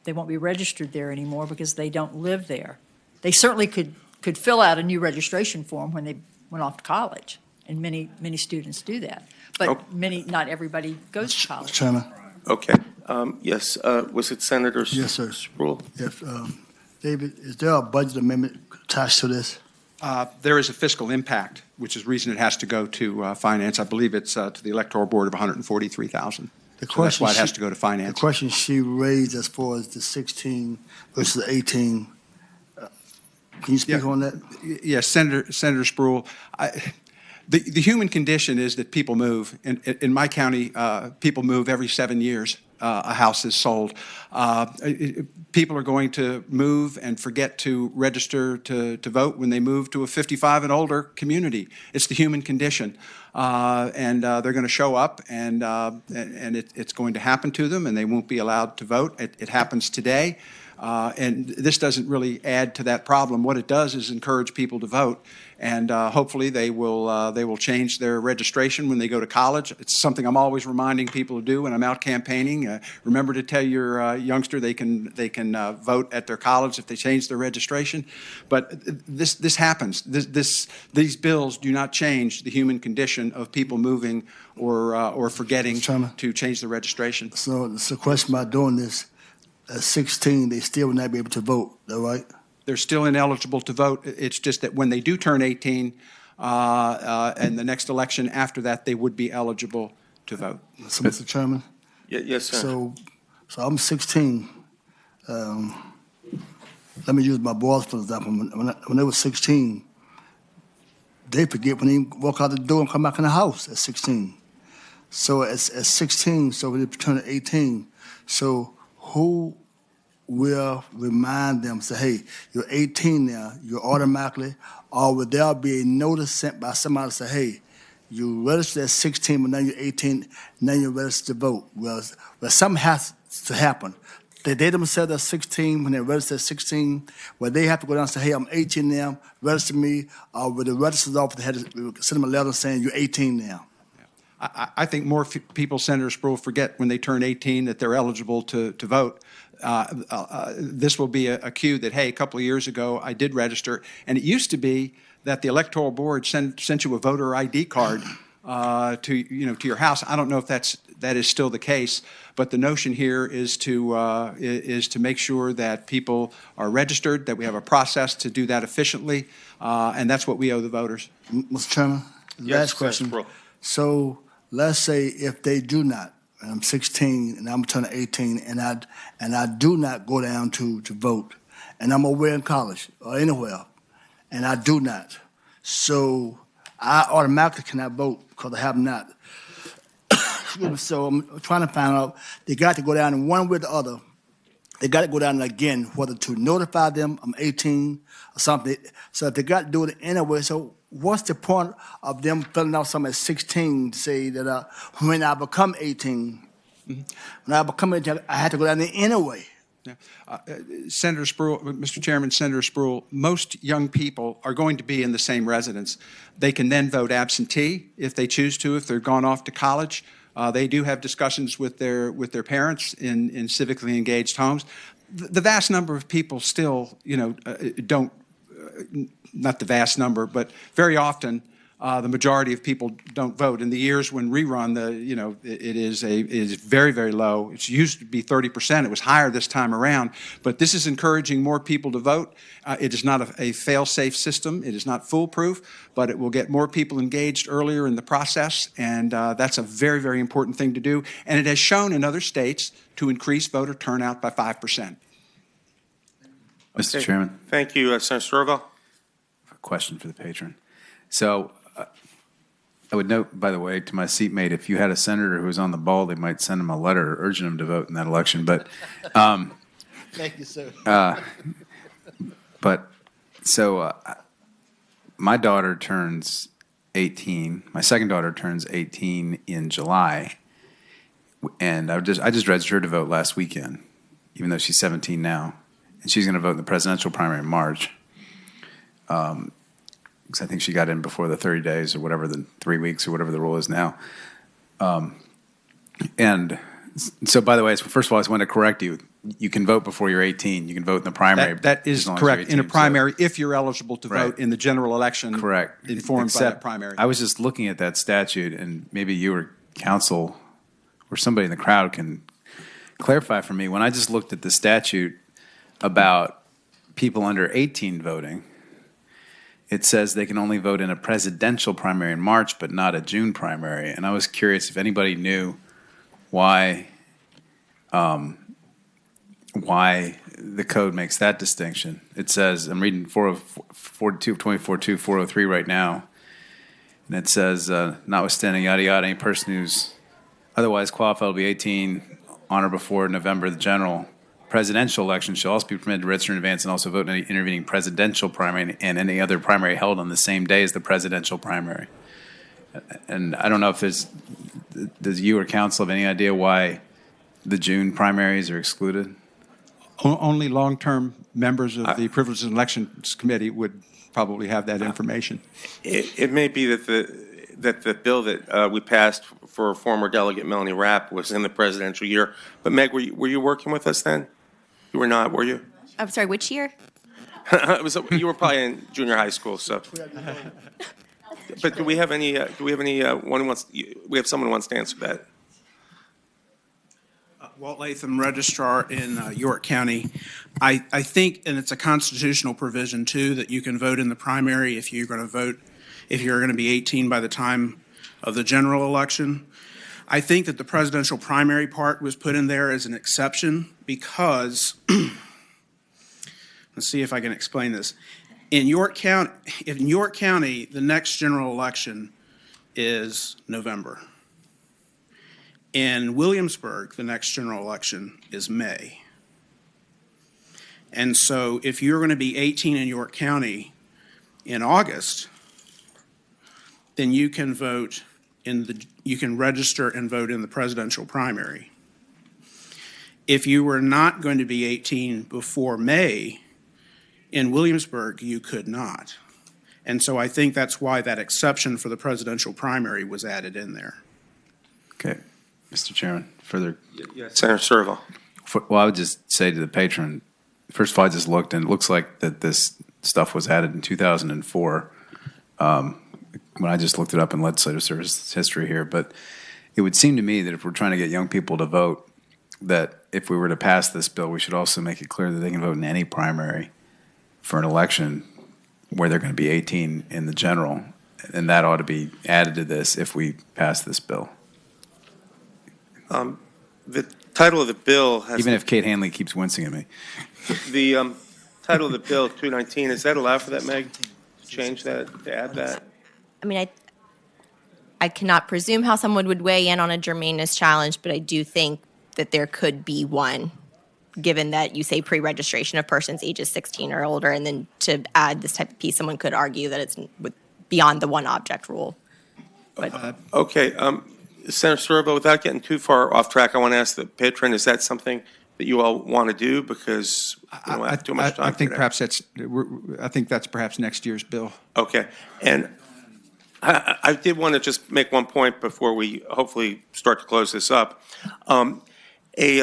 be registered there anymore because they don't live there. They certainly could fill out a new registration form when they went off to college, and many students do that. But not everybody goes to college. Chairman. Okay. Yes, was it Senator Yes, sir. Sproul? Yes, David, is there a budget amendment attached to this? There is a fiscal impact, which is the reason it has to go to finance. I believe it's to the electoral board of $143,000. So that's why it has to go to finance. The question she raised as far as the 16 versus the 18, can you speak on that? Yes, Senator Sproul. The human condition is that people move. In my county, people move every 7 years. A house is sold. People are going to move and forget to register to vote when they move to a 55 and older community. It's the human condition. And they're going to show up, and it's going to happen to them, and they won't be allowed to vote. It happens today. And this doesn't really add to that problem. What it does is encourage people to vote, and hopefully they will change their registration when they go to college. It's something I'm always reminding people to do when I'm out campaigning. Remember to tell your youngster they can vote at their college if they change their registration. But this happens. These bills do not change the human condition of people moving or forgetting to change their registration. So it's a question about doing this. At 16, they still will not be able to vote, is that right? They're still ineligible to vote. It's just that when they do turn 18, and the next election after that, they would be eligible to vote. So, Mr. Chairman? Yes, sir. So I'm 16. Let me use my boys for example. When they were 16, they forget when they walk out the door and come back in the house at 16. So at 16, so when they turn 18, so who will remind them, say, hey, you're 18 now, you're automatically, or will there be a notice sent by somebody to say, hey, you registered at 16, but now you're 18, now you're registered to vote? Well, something has to happen. They themselves are 16, when they register at 16, well, they have to go down and say, hey, I'm 18 now, register me, or with the register's office, they had to send them a letter saying you're 18 now. I think more people, Senator Sproul, forget when they turn 18 that they're eligible to vote. This will be a cue that, hey, a couple of years ago I did register, and it used to be that the electoral board sent you a voter ID card to your house. I don't know if that is still the case, but the notion here is to make sure that people are registered, that we have a process to do that efficiently, and that's what we owe the voters. Mr. Chairman, last question. So let's say if they do not, and I'm 16 and I'm turning 18, and I do not go down to vote, and I'm away in college or anywhere, and I do not, so I automatically cannot vote because I have not. So I'm trying to find out, they got to go down in one way or the other. They got to go down again, whether to notify them I'm 18 or something. So if they got to do it anyway, so what's the point of them filling out something at 16 to say that when I become 18, when I become 18, I have to go down there anyway? Senator Sproul, Mr. Chairman, Senator Sproul, most young people are going to be in the same residence. They can then vote absentee if they choose to, if they're gone off to college. They do have discussions with their parents in civically engaged homes. The vast number of people still, don't, not the vast number, but very often the majority of people don't vote. In the years when rerun, it is very, very low. It used to be 30%. It was higher this time around. But this is encouraging more people to vote. It is not a fail-safe system. It is not foolproof, but it will get more people engaged earlier in the process, and that's a very, very important thing to do. And it has shown in other states to increase voter turnout by 5%. Mr. Chairman. Thank you, Senator Sturgill. A question for the patron. So I would note, by the way, to my seatmate, if you had a senator who was on the ball, they might send him a letter urging him to vote in that election. But thank you, sir. But so my daughter turns 18. My second daughter turns 18 in July. And I just registered to vote last weekend, even though she's 17 now. And she's going to vote in the presidential primary in March. Because I think she got in before the 30 days or whatever, the 3 weeks or whatever the rule is now. And so, by the way, first of all, I just want to correct you. You can vote before you're 18. You can vote in the primary. That is as long as correct. you're In a 18, primary, if you're eligible to Right. vote in the general election. Correct. Informed by that Except primary. I was just looking at that statute, and maybe you or counsel or somebody in the crowd can clarify for me. When I just looked at the statute about people under 18 voting, it says they can only vote in a presidential primary in March, but not a June primary. And I was curious if anybody knew why the code makes that distinction. It says, I'm reading 24.2, 403 right now, and it says, notwithstanding yada yada, any person who's otherwise qualified will be 18 on or before November the general presidential election shall also be permitted to register in advance and also vote in any intervening presidential primary and any other primary held on the same day as the presidential primary. And I don't know if does you or counsel have any idea why the June primaries are excluded? Only long-term members of the Privileges and Elections Committee would probably have that information. It may be that the bill that we passed for former Delegate Melanie Rapp was in the presidential year. But Meg, were you working with us then? You were not, were you? I'm sorry, which year? You were probably in junior high school, so. But do we have any? One who wants? We have someone who wants to answer that. Walt Latham, Registrar in York County. I think, and it's a constitutional provision too, that you can vote in the primary if you're going to be 18 by the time of the general election. I think that the presidential primary part was put in there as an exception because, let's see if I can explain this. In York County, the next general election is November. In Williamsburg, the next general election is May. And so if you're going to be 18 in York County in August, then you can register and vote in the presidential primary. If you were not going to be 18 before May, in Williamsburg, you could not. And so I think that's why that exception for the presidential primary was added in there. Okay. Mr. Chairman, further. Yes, Senator Servo. Well, I would just say to the patron, first of all, I just looked, and it looks like that this stuff was added in 2004 when I just looked it up in legislative service history here. But it would seem to me that if we're trying to get young people to vote, that if we were to pass this bill, we should also make it clear that they can vote in any primary for an election where they're going to be 18 in the general. And that ought to be added to this if we pass this bill. The title of the bill has... Even if Kate Hanley keeps wincing at me. The title of the bill, 219, does that allow for that, Meg? To change that, to add that? I mean, I cannot presume how someone would weigh in on a germaneness challenge, but I do think that there could be one, given that you say pre-registration of persons ages 16 or older, and then to add this type of piece, someone could argue that it's beyond the one object rule. But Okay. Senator Servo, without getting too far off track, I want to ask the patron, is that something that you all want to do? Because we don't have too much time. I think today. that's perhaps next year's bill. Okay. And I did want to just make one point before we hopefully start to close this up. We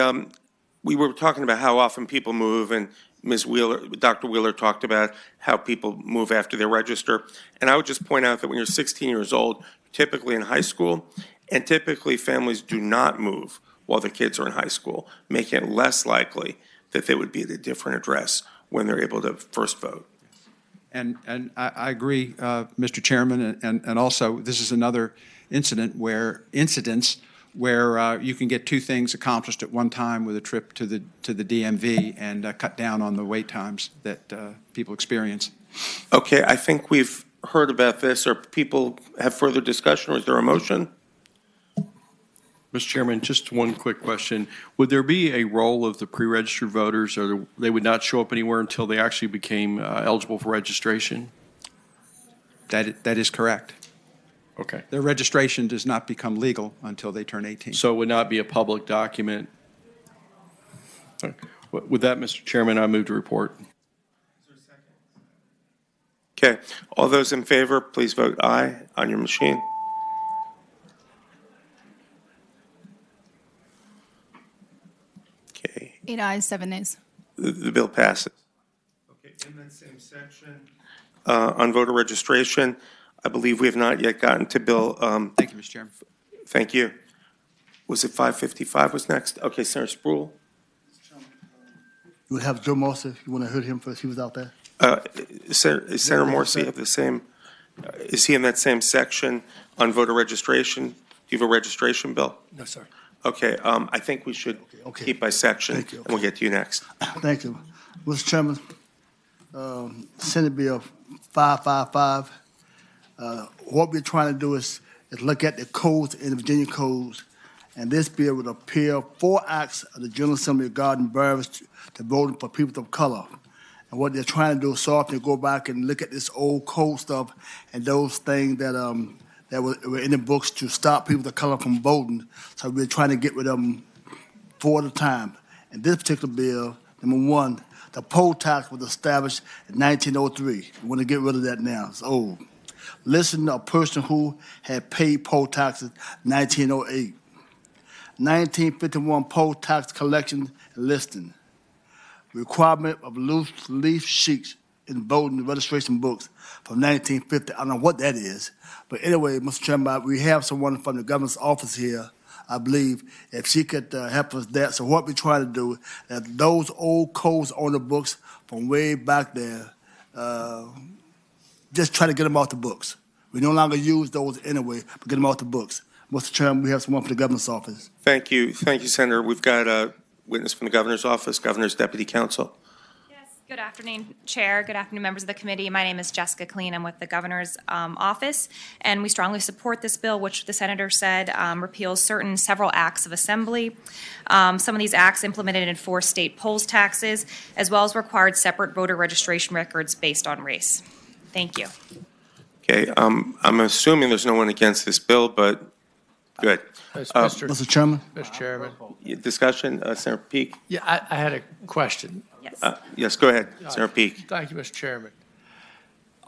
were talking about how often people move, and Dr. Wheeler talked about how people move after they register. And I would just point out that when you're 16 years old, typically in high school, and typically families do not move while the kids are in high school, making it less likely that they would be at a different address when they're able to first vote. And I agree, Mr. Chairman, and also this is another incidence where you can get two things accomplished at one time with a trip to the DMV and cut down on the wait times that people experience. Okay, I think we've heard about this. Or people have further discussion, or is there a motion? Mr. Chairman, just one quick question. Would there be a role of the pre-registered voters, or they would not show up anywhere until they actually became eligible for registration? That is correct. Okay. Their registration does not become legal until they turn 18. So it would not be a public document. With that, Mr. Chairman, I move to report. Okay, all those in favor, please vote aye on your machine. Okay, 8 ayes, 7 nays. the bill passes. Okay, in that same section, on voter registration, I believe we have not yet gotten to Bill. Thank you, Mr. Chairman. Thank you. Was it 555 was next? Okay, Senator Sproul. You would have Joe Moser, you want to hear him first, he was out there. Senator Morsi have the same, is he in that same section on voter registration? Do you have a registration bill? No, sir. Okay, I think we should Okay. keep by section, Thank you. and we'll get to you next. Thank you. Mr. Chairman, Senate Bill 555, what we're trying to do is look at the codes in the Virginia codes, and this bill would appeal 4 acts of the General Assembly regarding barriers to voting for people of color. And what they're trying to do is so often go back and look at this old code stuff and those things that were in the books to stop people of color from voting. So we're trying to get rid of them 4 at a time. In this particular bill, number 1, the poll tax was established in 1903. We want to get rid of that now. It's old. Listen to a person who had paid poll taxes in 1908. 1951 poll tax collection and listing. Requirement of loose leaf sheets in voting registration books from 1950. I don't know what that is. But anyway, Mr. Chairman, we have someone from the governor's office here, I believe, if she could help us that. So what we're trying to do, that those old codes on the books from way back there, just try to get them off the books. We no longer use those anyway, but get them off the books. Mr. Chairman, we have someone from the governor's office. Thank you, Senator. We've got a witness from the governor's office, governor's deputy counsel. Good afternoon, Chair. Good afternoon, members of the committee. My name is Jessica Kleen. I'm with the governor's office, and we strongly support this bill, which the senator said repeals several acts of assembly. Some of these acts implemented and enforced state polls taxes, as well as required separate voter registration records based on race. Thank you. Okay, I'm assuming there's no one against this bill, but good. Mr. Chairman? Mr. Chairman. Discussion, Senator Peake? Yeah, I had a question. Yes. Yes, go ahead, Senator Peake. Thank you, Mr. Chairman.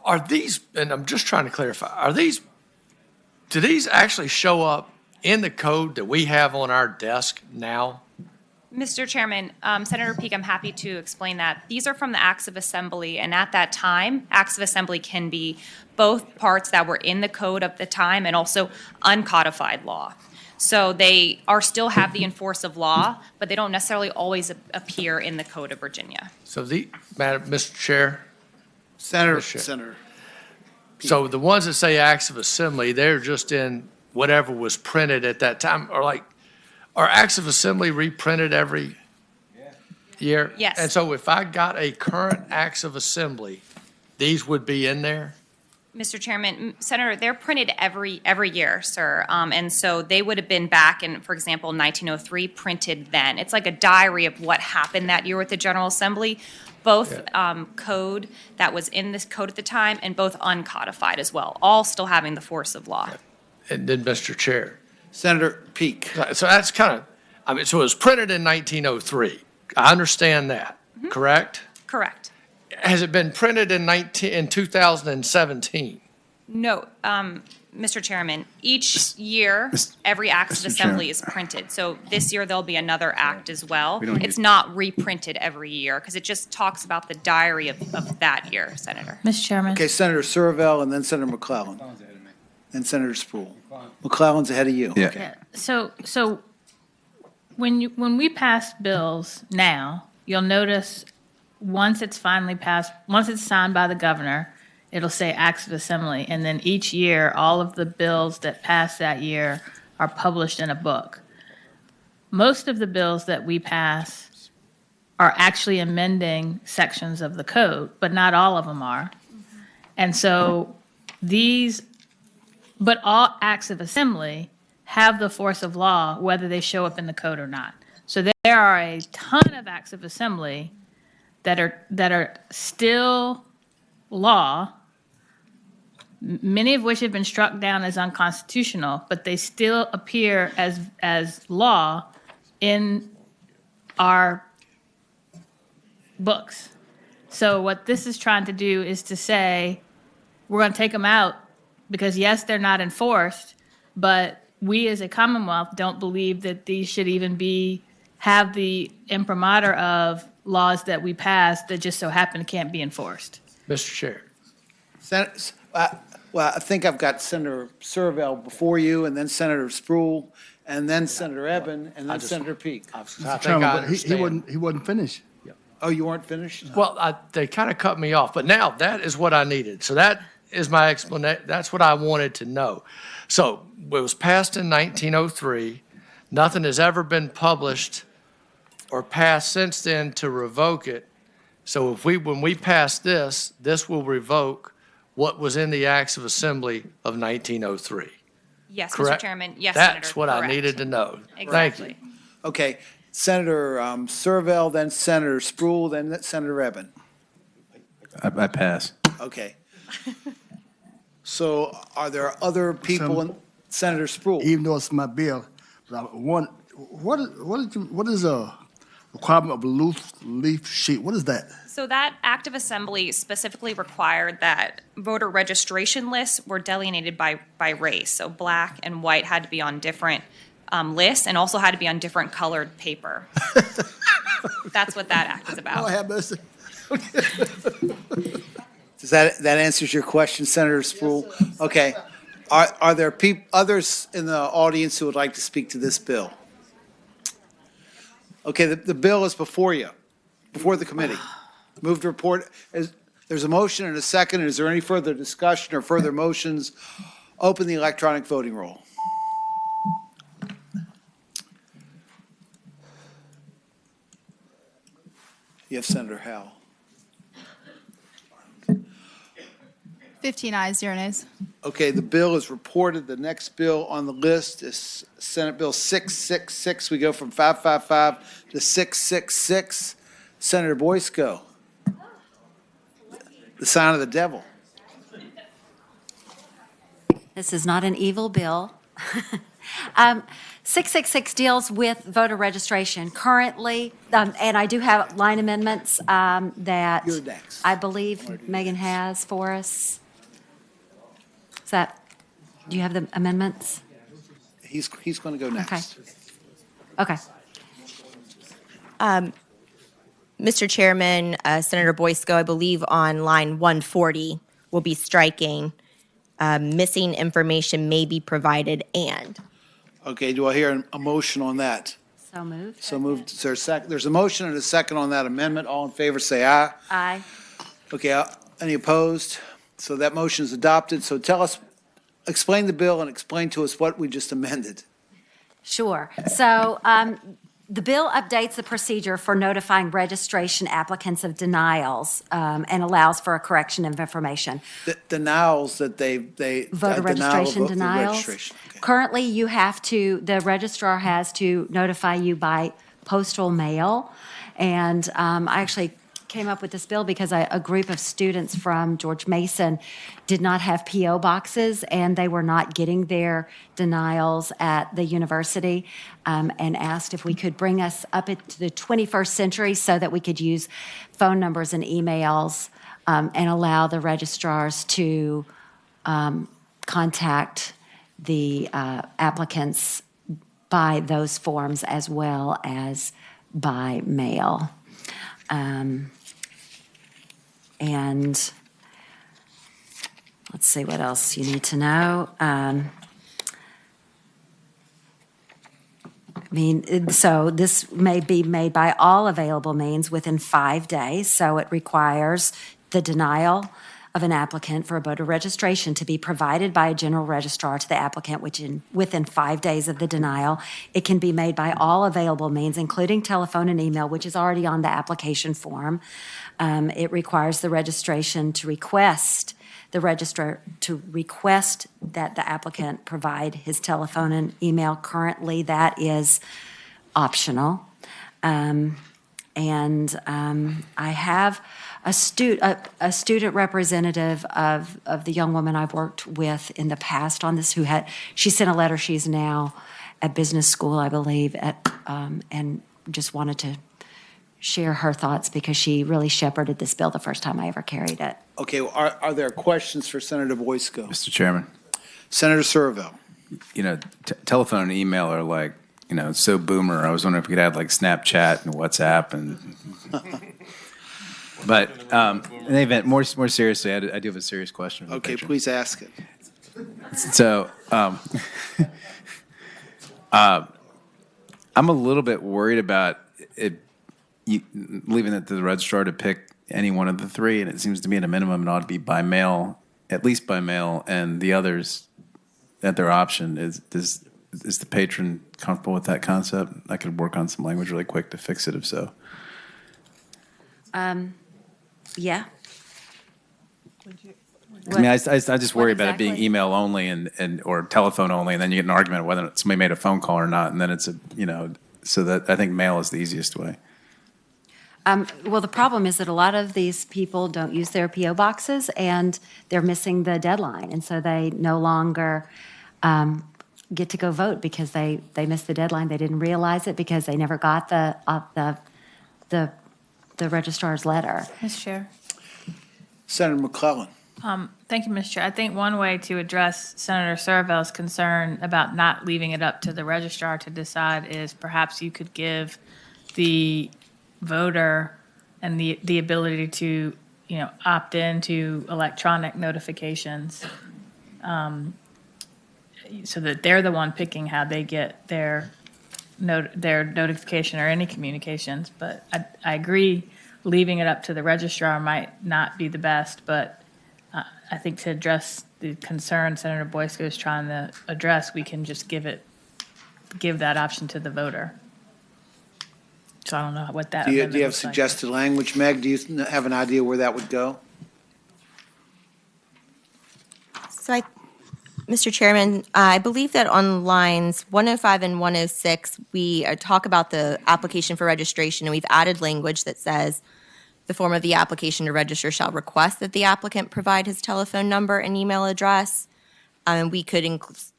Are these, and I'm just trying to clarify, do these actually show up in the code that we have on our desk now? Mr. Chairman, Senator Peake, I'm happy to explain that. These are from the Acts of Assembly, and at that time, Acts of Assembly can be both parts that were in the code at the time and also uncodified law. So they still have the enforce of law, but they don't necessarily always appear in the Code of Virginia. So Mr. Chair? Senator. So the ones that say Acts of Assembly, they're just in whatever was printed at that time, are Acts of Assembly reprinted every year? Yes. And so if I got a current Acts of Assembly, these would be in there? Mr. Chairman, Senator, they're printed every year, sir. And so they would have been back in, for example, 1903, printed then. It's like a diary of what happened that year with the General Assembly, both code that was in this code at the time and both uncodified as well, all still having the force of law. And then, Mr. Chair. Senator Peake. So that's kind of, so it was printed in 1903. I understand that, correct? Correct. Has it been printed in 2017? No, Mr. Chairman, each year, every Act of Assembly is printed. So this year, there'll be another act as well. It's not reprinted every year because it just talks about the diary of that year, Senator. Mr. Chairman. Okay, Senator Survell and then Senator McClellan. And Senator Sproul. McClellan's ahead of you. Yeah. Okay. So when we pass bills now, you'll notice once it's finally passed, once it's signed by the governor, it'll say Acts of Assembly. And then each year, all of the bills that pass that year are published in a book. Most of the bills that we pass are actually amending sections of the code, but not all of them are. And so but all Acts of Assembly have the force of law, whether they show up in the code or not. So there are a ton of Acts of Assembly that are still law many of which have been struck down as unconstitutional, but they still appear as law in our books. So what this is trying to do is to say, we're going to take them out because, yes, they're not enforced, but we as a Commonwealth don't believe that these should even have the imprimatur of laws that we passed that just so happen can't be enforced. Mr. Chair. Well, I think I've got Senator Servell before you, and then Senator Sproul, and then Senator Eben, and then Senator Peak. I think Mr. Chairman, I but understand. he wasn't finished. Oh, you weren't finished? Well, they kind of cut me off, but now that is what I needed. So that is my explanation. That's what I wanted to know. So it was passed in 1903. Nothing has ever been published or passed since then to revoke it. So when we pass this, this will revoke what was in the Acts of Assembly of 1903. Yes, Correct? Mr. Chairman. Yes, That's Senator. what I Correct. needed to know. Thank Exactly. you. Okay, Senator Servell, then Senator Sproul, then Senator Eben. I pass. Okay. So are there other people in Senator Sproul? Even though it's my bill, but what is a requirement of a loose leaf sheet? What is that? So that Act of Assembly specifically required that voter registration lists were delineated by race. So black and white had to be on different lists and also had to be on different colored paper. That's what that act is about. Oh, have mercy. Does that answers your question, Senator Sproul? Okay. Are there others in the audience who would like to speak to this bill? Okay, the bill is before you, before the committee. Move to report. There's a motion and a second. Is there any further discussion or further motions? Open the electronic voting roll. You have Senator Howell. 15 ayes, 0 nays. Okay, the bill is reported. The next bill on the list is Senate Bill 666. We go from 555 to 666. Senator Boysko. The sign of the devil. This is not an evil bill. 666 deals with voter registration. Currently, and I do have line amendments that You're next. I believe Megan has for us. Is that, do you have the amendments? He's going to go next. Okay. Mr. Chairman, Senator Boysko, I believe on line 140 will be striking, missing information may be provided and. Okay, do I hear a motion on that? So moved. So moved. Is there a second? There's a motion and a second on that amendment. All in favor, say aye. Aye. Okay, any opposed? So that motion is adopted. So explain the bill and explain to us what we just amended. Sure. So the bill updates the procedure for notifying registration applicants of denials and allows for a correction of information. Denials that they Voter registration denials. Registration. Okay. Currently, the registrar has to notify you by postal mail. And I actually came up with this bill because a group of students from George Mason did not have P.O. boxes, and they were not getting their denials at the university, and asked if we could bring us up into the 21st century so that we could use phone numbers and emails and allow the registrars to contact the applicants by those forms as well as by mail. And let's see what else you need to know. So this may be made by all available means within 5 days. So it requires the denial of an applicant for a voter registration to be provided by a general registrar to the applicant within 5 days of the denial. It can be made by all available means, including telephone and email, which is already on the application form. It requires the registration to request the registrar to request that the applicant provide his telephone and email. Currently, that is optional. And I have a student representative of the young woman I've worked with in the past on this she sent a letter. She's now at business school, I believe, and just wanted to share her thoughts because she really shepherded this bill the first time I ever carried it. Okay, are there questions for Senator Boysko? Mr. Chairman, Senator Surville. Telephone and email are like, so boomer. I was wondering if we could add like Snapchat and WhatsApp and. But in any event, more seriously, I do have a serious question. Okay, please ask it. So, I'm a little bit worried about leaving it to the registrar to pick any one of the three, and it seems to me at a minimum it ought to be by mail, at least by mail, and the others at their option. Is the patron comfortable with that concept? I could work on some language really quick to fix it if so. Yeah. I mean, I just worry about it being email only and or telephone only, and then you get an argument whether somebody made a phone call or not, and then it's so that I think mail is the easiest way. Well, the problem is that a lot of these people don't use their P.O. boxes, and they're missing the deadline, and so they no longer get to go vote because they missed the deadline. They didn't realize it because they never got the registrar's letter. Mr. Chair. Senator McClellan. Thank you, Mr. Chair. I think one way to address Senator Surville's concern about not leaving it up to the registrar to decide is perhaps you could give the voter and the ability to, opt into electronic notifications, so that they're the one picking how they get their notification or any communications. But I agree, leaving it up to the registrar might not be the best, but I think to address the concern Senator Boysko is trying to address, we can just give that option to the voter. So I don't know what that. Do you have suggested language, Meg? Do you have an idea where that would go? So Mr. Chairman, I believe that on lines 105 and 106, we talk about the application for registration, and we've added language that says the form of the application to register shall request that the applicant provide his telephone number and email address. We could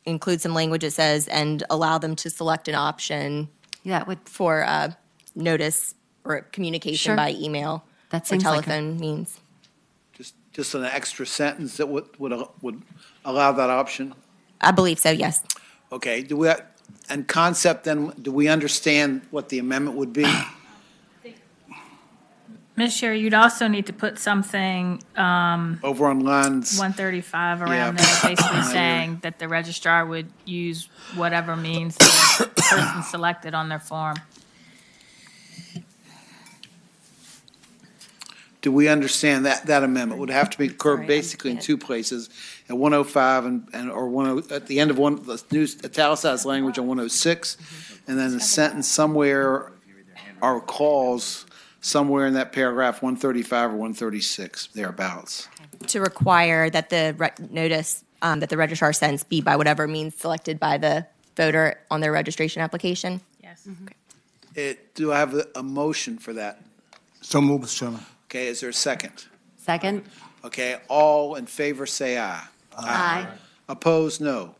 include some language that says, and allow them to select an option for notice or communication by email that or telephone means. Just an extra sentence that would allow that option? I believe so, yes. Okay, and concept then, do we understand what the amendment would be? Ms. Chair, you'd also need to put something over on lines 135 around there, basically saying that the registrar would use whatever means the person selected on their form. Do we understand that amendment would have to be curved basically in two places, at 105 or at the end of the new italicized language on 106, and then the sentence somewhere or clause somewhere in that paragraph 135 or 136 thereabouts. To require that the notice that the registrar sends be by whatever means selected by the voter on their registration application. Yes. Okay. Do I have a motion for that? So move, Mr. Chairman. Okay, is there a second? Second. Okay, all in favor say aye. Aye. Opposed, no.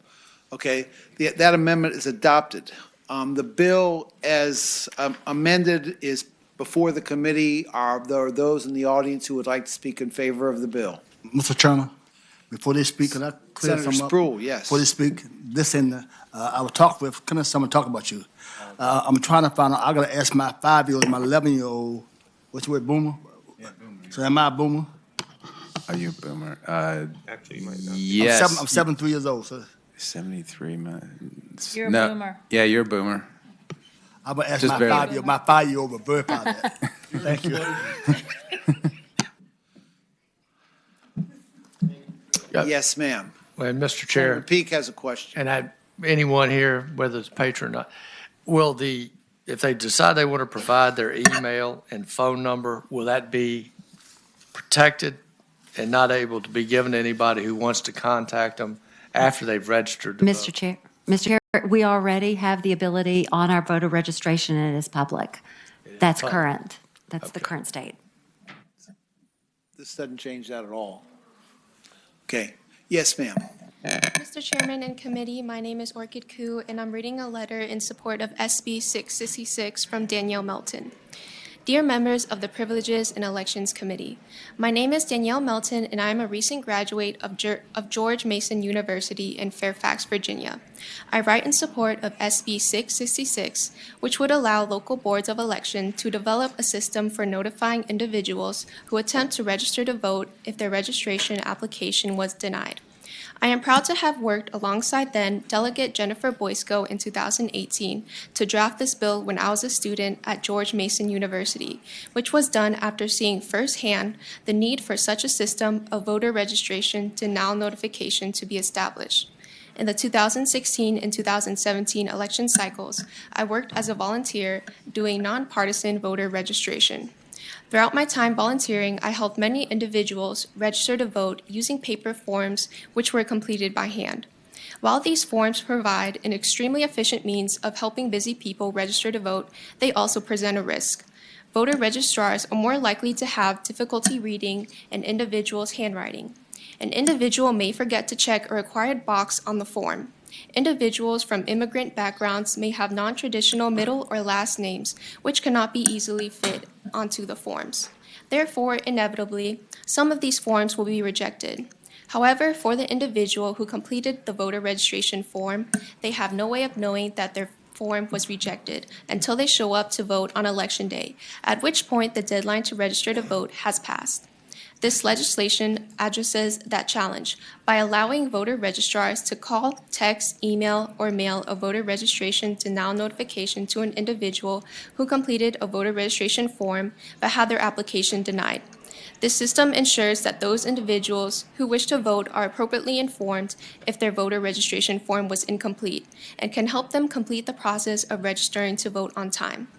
Okay, that amendment is adopted. The bill as amended is before the committee. Are there those in the audience who would like to speak in favor of the bill? Mr. Chairman, before they speak, can I clear Senator something up? Spruill, yes. Before they speak, I will talk with, can someone talk about you? I'm trying to find out, I gotta ask my 5-year-old, my 11-year-old, what's the word, boomer? Yeah, boomer. So am I a boomer? Are you a boomer? Actually, you might not. Yes. I'm 73 years old, so 73. You're a boomer. Yeah, you're a boomer. I'm gonna ask Just my barely. 5-year-old to verify that. Thank you. Yes, ma'am. Well, Mr. Senator Chair, Peake has a question. and anyone here, whether it's patron or not, if they decide they want to provide their email and phone number, will that be protected and not able to be given to anybody who wants to contact them after they've registered to Mr. vote? Chair, we already have the ability on our voter registration, and it is public. That's current. That's the current state. This doesn't change that at all. Okay. Yes, ma'am. Mr. Chairman and committee, my name is Orchid Koo, and I'm reading a letter in support of SB 666 from Danielle Melton. Dear members of the Privileges and Elections Committee, my name is Danielle Melton, and I am a recent graduate of George Mason University in Fairfax, Virginia. I write in support of SB 666, which would allow local boards of election to develop a system for notifying individuals who attempt to register to vote if their registration application was denied. I am proud to have worked alongside then Delegate Jennifer Boysko in 2018 to draft this bill when I was a student at George Mason University, which was done after seeing firsthand the need for such a system of voter registration denial notification to be established. In the 2016 and 2017 election cycles, I worked as a volunteer doing nonpartisan voter registration. Throughout my time volunteering, I helped many individuals register to vote using paper forms which were completed by hand. While these forms provide an extremely efficient means of helping busy people register to vote, they also present a risk. Voter registrars are more likely to have difficulty reading an individual's handwriting. An individual may forget to check a required box on the form. Individuals from immigrant backgrounds may have non-traditional middle or last names, which cannot be easily fit onto the forms. Therefore, inevitably, some of these forms will be rejected. However, for the individual who completed the voter registration form, they have no way of knowing that their form was rejected until they show up to vote on Election Day, at which point the deadline to register to vote has passed. This legislation addresses that challenge by allowing voter registrars to call, text, email, or mail a voter registration denial notification to an individual who completed a voter registration form but had their application denied. This system ensures that those individuals who wish to vote are appropriately informed if their voter registration form was incomplete and can help them complete the process of registering to vote on time.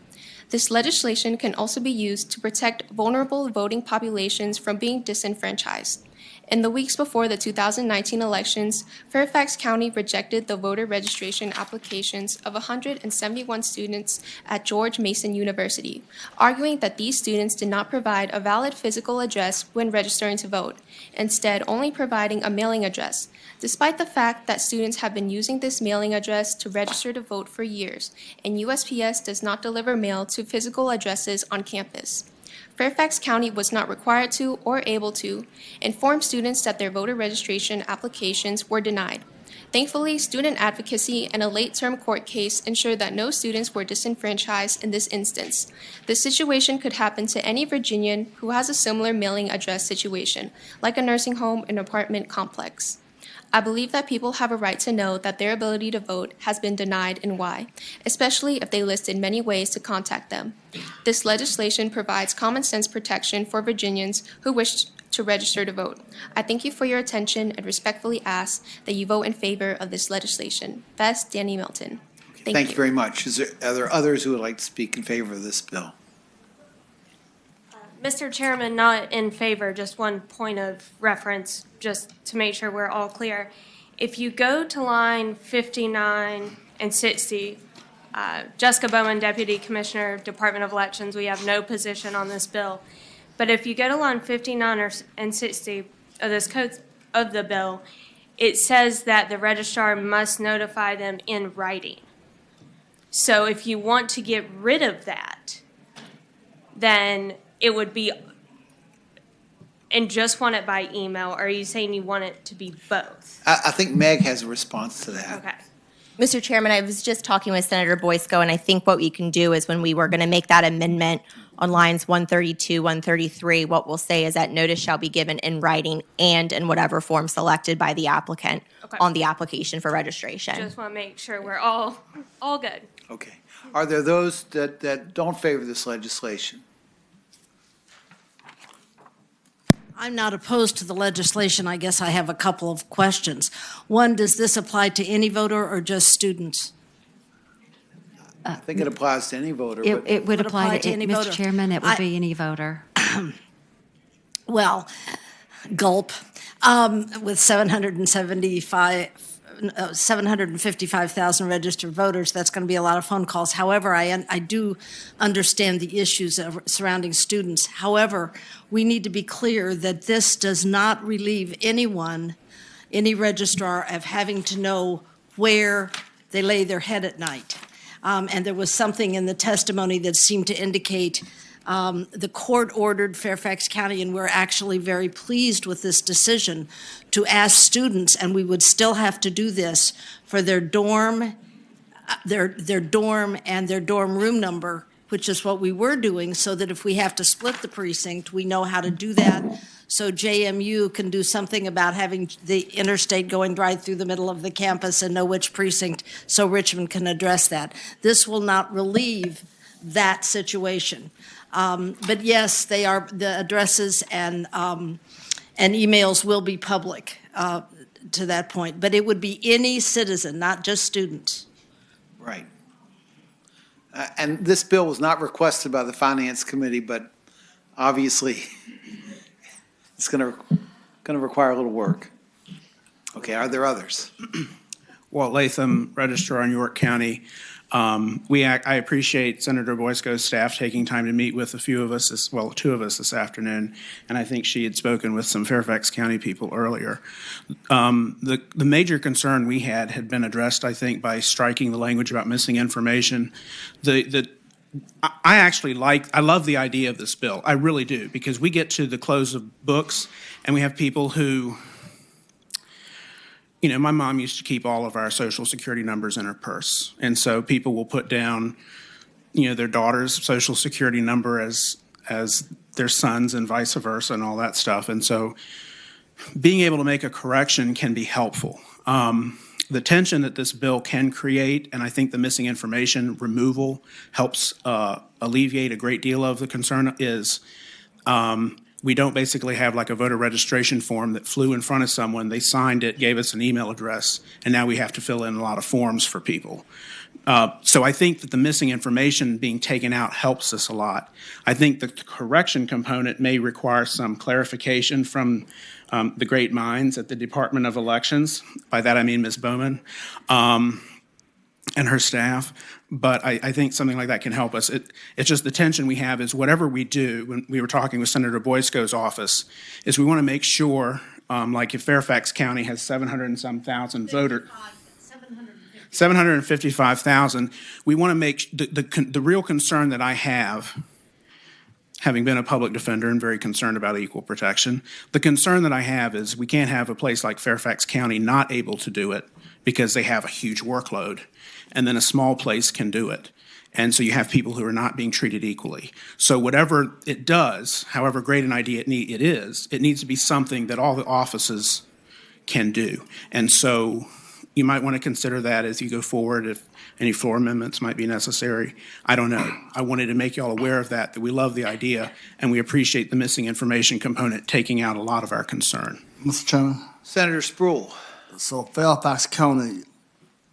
This legislation can also be used to protect vulnerable voting populations from being disenfranchised. In the weeks before the 2019 elections, Fairfax County rejected the voter registration applications of 171 students at George Mason University, arguing that these students did not provide a valid physical address when registering to vote, instead only providing a mailing address. Despite the fact that students have been using this mailing address to register to vote for years, and USPS does not deliver mail to physical addresses on campus. Fairfax County was not required to or able to inform students that their voter registration applications were denied. Thankfully, student advocacy and a late-term court case ensured that no students were disenfranchised in this instance. This situation could happen to any Virginian who has a similar mailing address situation, like a nursing home and apartment complex. I believe that people have a right to know that their ability to vote has been denied and why, especially if they listed many ways to contact them. This legislation provides common sense protection for Virginians who wish to register to vote. I thank you for your attention and respectfully ask that you vote in favor of this legislation. Best, Danny Milton. Thank you very much. Are there others who would like to speak in favor of this bill? Mr. Chairman, not in favor, just one point of reference, just to make sure we're all clear. If you go to line 59 and 60, Jessica Bowman, Deputy Commissioner, Department of Elections, we have no position on this bill. But if you go to line 59 and 60 of this code of the bill, it says that the registrar must notify them in writing. So if you want to get rid of that, then it would be, and just want it by email, or are you saying you want it to be both? I think Meg has a response to that. Okay. Mr. Chairman, I was just talking with Senator Boysko, and I think what we can do is when we were going to make that amendment on lines 132, 133, what we'll say is that notice shall be given in writing and in whatever form selected by the applicant on the application for registration. Just want to make sure we're all good. Okay. Are there those that don't favor this legislation? I'm not opposed to the legislation. I guess I have a couple of questions. One, does this apply to any voter or just students? I think it applies to any voter. It would apply to any Mr. voter. Chairman, it would be any voter. Well, gulp. With 755,000 registered voters, that's going to be a lot of phone calls. However, I do understand the issues surrounding students. However, we need to be clear that this does not relieve anyone, any registrar, of having to know where they lay their head at night. And there was something in the testimony that seemed to indicate the court ordered Fairfax County, and we're actually very pleased with this decision, to ask students, and we would still have to do this, for their dorm, their dorm and their dorm room number, which is what we were doing, so that if we have to split the precinct, we know how to do that. So JMU can do something about having the interstate going right through the middle of the campus and know which precinct, so Richmond can address that. This will not relieve that situation. But yes, they are, the addresses and emails will be public to that point. But it would be any citizen, not just students. Right. And this bill was not requested by the Finance Committee, but obviously it's going to require a little work. Okay, are there others? Walt Latham, Registrar in York County. I appreciate Senator Boysko's staff taking time to meet with a few of us, two of us this afternoon, and I think she had spoken with some Fairfax County people earlier. The major concern we had been addressed, I think, by striking the language about missing information. I love the idea of this bill. I really do, because we get to the close of books and we have people who, you know, my mom used to keep all of our Social Security numbers in her purse. And so people will put down, you know, their daughter's Social Security number as their son's and vice versa and all that stuff. And so being able to make a correction can be helpful. The tension that this bill can create, and I think the missing information removal helps alleviate a great deal of the concern, is we don't basically have like a voter registration form that flew in front of someone, they signed it, gave us an email address, and now we have to fill in a lot of forms for people. So I think that the missing information being taken out helps us a lot. I think the correction component may require some clarification from the great minds at the Department of Elections. By that I mean Ms. Bowman and her staff. But I think something like that can help us. It's just the tension we have is whatever we do, when we were talking with Senator Boysko's office, is we want to make sure, like if Fairfax County has 700 and some thousand voters, 755,000, we want to make, the real concern that I have, having been a public defender and very concerned about equal protection, the concern that I have is we can't have a place like Fairfax County not able to do it because they have a huge workload, and then a small place can do it. And so you have people who are not being treated equally. So whatever it does, however great an idea it is, it needs to be something that all the offices can do. And so you might want to consider that as you go forward, if any floor amendments might be necessary. I don't know. I wanted to make you all aware of that we love the idea, and we appreciate the missing information component taking out a lot of our concern. Mr. Chairman. Senator Spruill. So Fairfax County,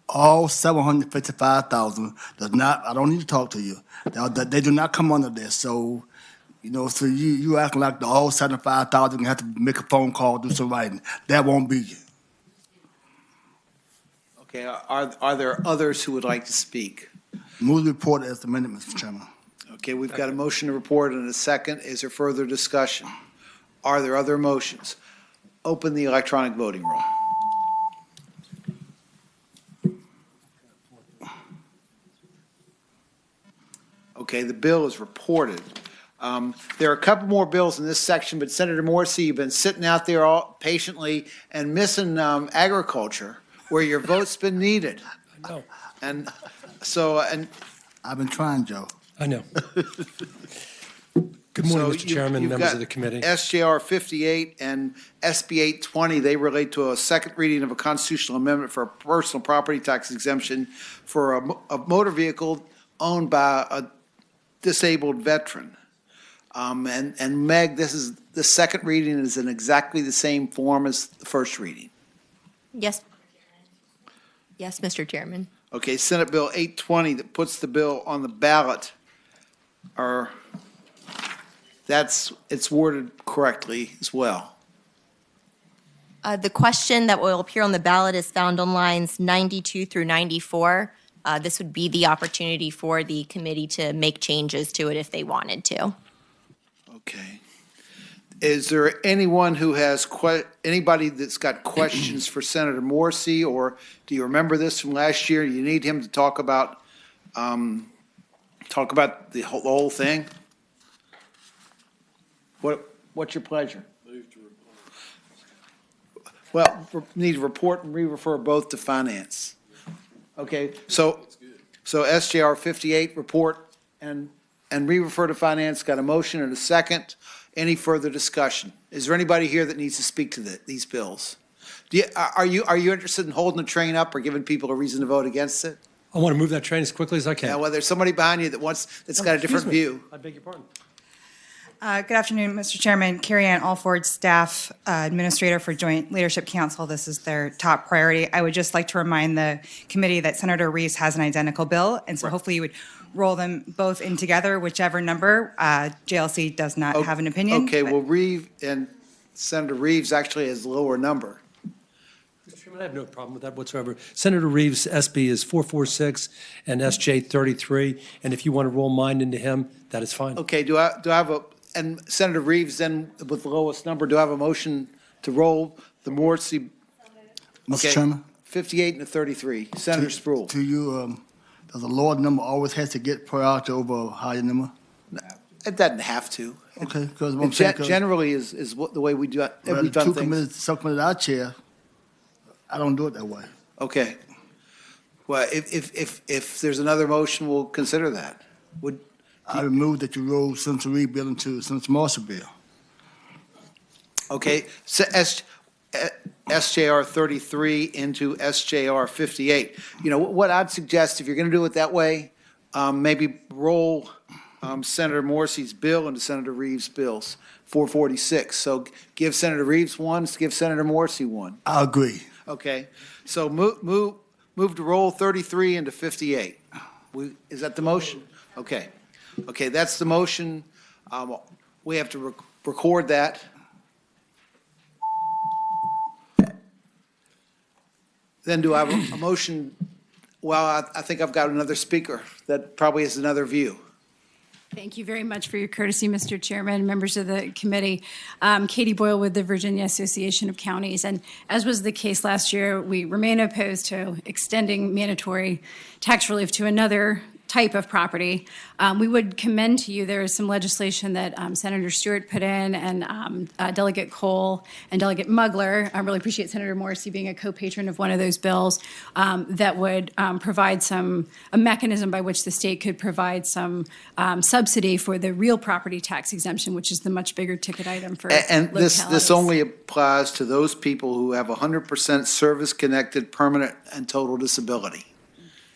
all 755,000 does not, I don't need to talk to you. They do not come under this. So, you know, so you acting like the all 75,000 have to make a phone call, do some writing. That won't be. Okay, are there others who would like to speak? Move the report as amended, Mr. Chairman. Okay, we've got a motion to report and a second. Is there further discussion? Are there other motions? Open the electronic voting room. Okay, the bill is reported. There are a couple more bills in this section, but Senator Morrissey, you've been sitting out there all patiently and missing agriculture, where your vote's been needed. I know. And so, and I've been trying, Joe. I know. Good morning, Mr. Chairman, members of the committee. SJR 58 and SB 820, they relate to a second reading of a constitutional amendment for a personal property tax exemption for a motor vehicle owned by a disabled veteran. And Meg, the second reading is in exactly the same form as the first reading. Yes. Yes, Mr. Chairman. Okay, Senate Bill 820 that puts the bill on the ballot, it's worded correctly as well. The question that will appear on the ballot is found on lines 92 through 94. This would be the opportunity for the committee to make changes to it if they wanted to. Okay. Is there anyone who has, anybody that's got questions for Senator Morrissey, or do you remember this from last year? You need him to talk about the whole thing? What's your pleasure? Well, need to report and re-refer both to finance. Okay, so SJR 58, report and re-refer to finance, got a motion and a second. Any further discussion? Is there anybody here that needs to speak to these bills? Are you interested in holding the train up or giving people a reason to vote against it? I want to move that train as quickly as I can. Yeah, well, there's somebody behind you that's got a different view. I beg your pardon. Good afternoon, Mr. Chairman. Carrie Ann Alford, Staff Administrator for Joint Leadership Council. This is their top priority. I would just like to remind the committee that Senator Reeves has an identical bill, and so hopefully you would roll them both in together, whichever number. JLC does not have an opinion. Okay, well, Senator Reeves actually has a lower number. Mr. Chairman, I have no problem with that whatsoever. Senator Reeves' SB is 446 and SJ 33, and if you want to roll mine into him, that is fine. Okay, do I have and Senator Reeves then with the lowest number, do I have a motion to roll the Morrissey? Mr. Chairman? 58 and a 33. Senator Spruill. To you, does a lower number always has to get priority over a higher number? It doesn't have to. Okay, because generally is what the way we do it. We've done two things. committees, subcommittee I chair, I don't do it that way. Okay. Well, if there's another motion, we'll consider that. I would move that you roll Senator Reed bill into Senator Morrissey bill. Okay, so SJR 33 into SJR 58. You know, what I'd suggest, if you're going to do it that way, maybe roll Senator Morrissey's bill into Senator Reeves' bills, 446. So give Senator Reeves one, give Senator Morrissey one. I agree. Okay, so move to roll 33 into 58. Is that the motion? Okay. Okay, that's the motion. We have to record that. Then do I have a motion? Well, I think I've got another speaker that probably has another view. Thank you very much for your courtesy, Mr. Chairman, members of the committee. Katie Boyle with the Virginia Association of Counties. And as was the case last year, we remain opposed to extending mandatory tax relief to another type of property. We would commend to you, there is some legislation that Senator Stewart put in, and Delegate Cole and Delegate Mugler. I really appreciate Senator Morrissey being a co-patron of one of those bills that would provide a mechanism by which the state could provide some subsidy for the real property tax exemption, which is the much bigger ticket item for And localities. this only applies to those people who have 100% service-connected, permanent, and total disability.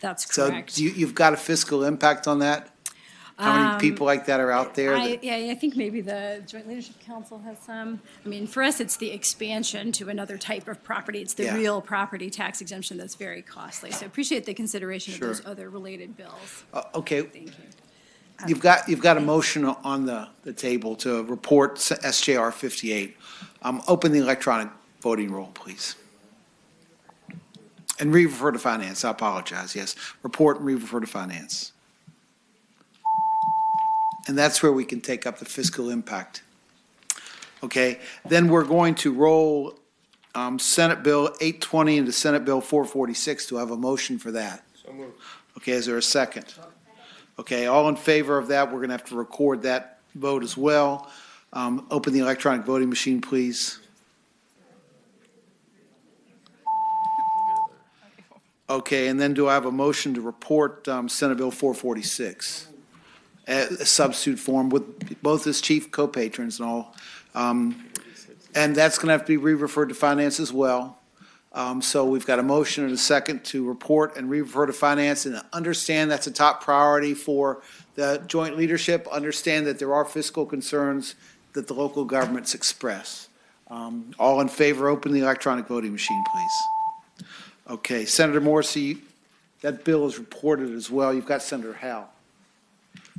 That's correct. So you've got a fiscal impact on that? How many people like that are out there? I think maybe the Joint Leadership Council has some. I mean, for us, it's the expansion to another type of property. It's the real property tax exemption that's very costly. So appreciate the consideration of those other related bills. Okay. Thank you. You've got a motion on the table to report SJR 58. Open the electronic voting roll, please. And re-refer to finance. I apologize. Yes. Report and re-refer to finance. And that's where we can take up the fiscal impact. Okay. Then we're going to roll Senate Bill 820 into Senate Bill 446. Do I have a motion for that? So moved. Okay. Is there a second? Okay. All in favor of that, we're going to have to record that vote as well. Open the electronic voting machine, please. Okay, and then do I have a motion to report Senate Bill 446? A substitute form with both as chief co-patrons and all. And that's going to have to be re-referred to finance as well. So we've got a motion and a second to report and re-refer to finance, and understand that's a top priority for the joint leadership. Understand that there are fiscal concerns that the local governments express. All in favor, open the electronic voting machine, please. Okay, Senator Morrissey, that bill is reported as well. You've got Senator Howe.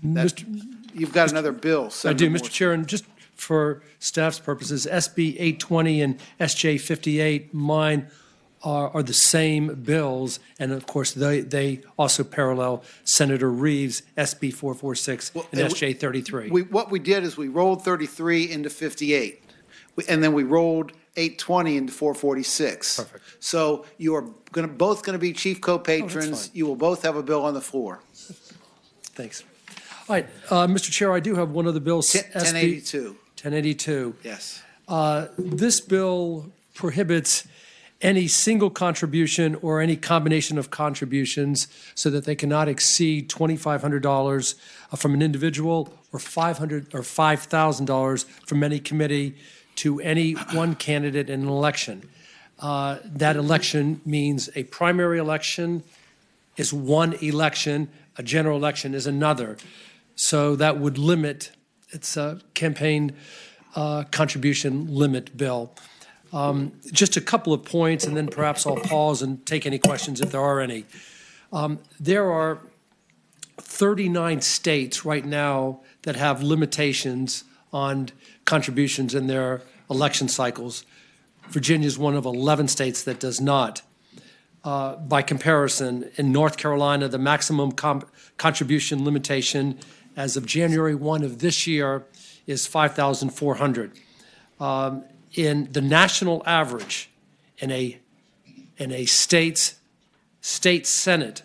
You've got another bill, Senator I do, Morrissey. Mr. Chair, and just for staff's purposes, SB 820 and SJ 58, mine are the same bills, and of course, they also parallel Senator Reeves' SB 446 and SJ 33. What we did is we rolled 33 into 58, and then we rolled 820 into 446. Perfect. So you are both going to be chief Oh, co-patrons. that's fine. You will both have a bill on the floor. Thanks. All right, Mr. Chair, I do have one other bill. 1082. 1082. Yes. This bill prohibits any single contribution or any combination of contributions so that they cannot exceed $2,500 from an individual or $500 or $5,000 from any committee to any one candidate in an election. That election means a primary election is one election, a general election is another. So that would limit, it's a campaign contribution limit bill. Just a couple of points, and then perhaps I'll pause and take any questions if there are any. There are 39 states right now that have limitations on contributions in their election cycles. Virginia is one of 11 states that does not. By comparison, in North Carolina, the maximum contribution limitation as of January 1 of this year is $5,400. In the national average in a state senate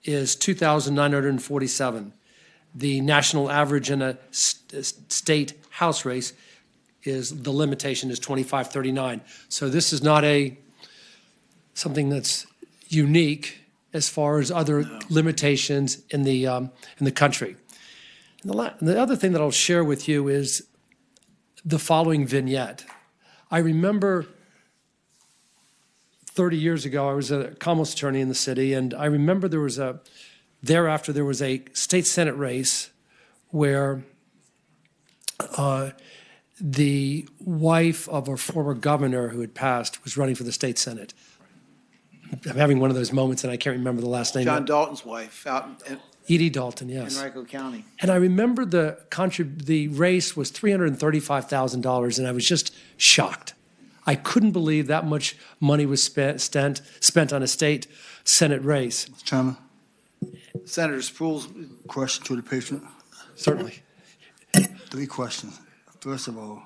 is 2,947. The national average in a state house race the limitation is 2,539. So this is not something that's unique as far as other limitations in the country. And the other thing that I'll share with you is the following vignette. I remember 30 years ago, I was a Commonwealth attorney in the city, and I remember there was a state senate race where the wife of a former governor who had passed was running for the state senate. I'm having one of those moments, and I can't remember the last name. John Dalton's wife out in Edie Dalton, yes. Henrico County. And I remember the race was $335,000, and I was just shocked. I couldn't believe that much money was spent on a state senate race. Mr. Chairman, Senator Spruill's question to the patient. Certainly. 3 questions. First of all,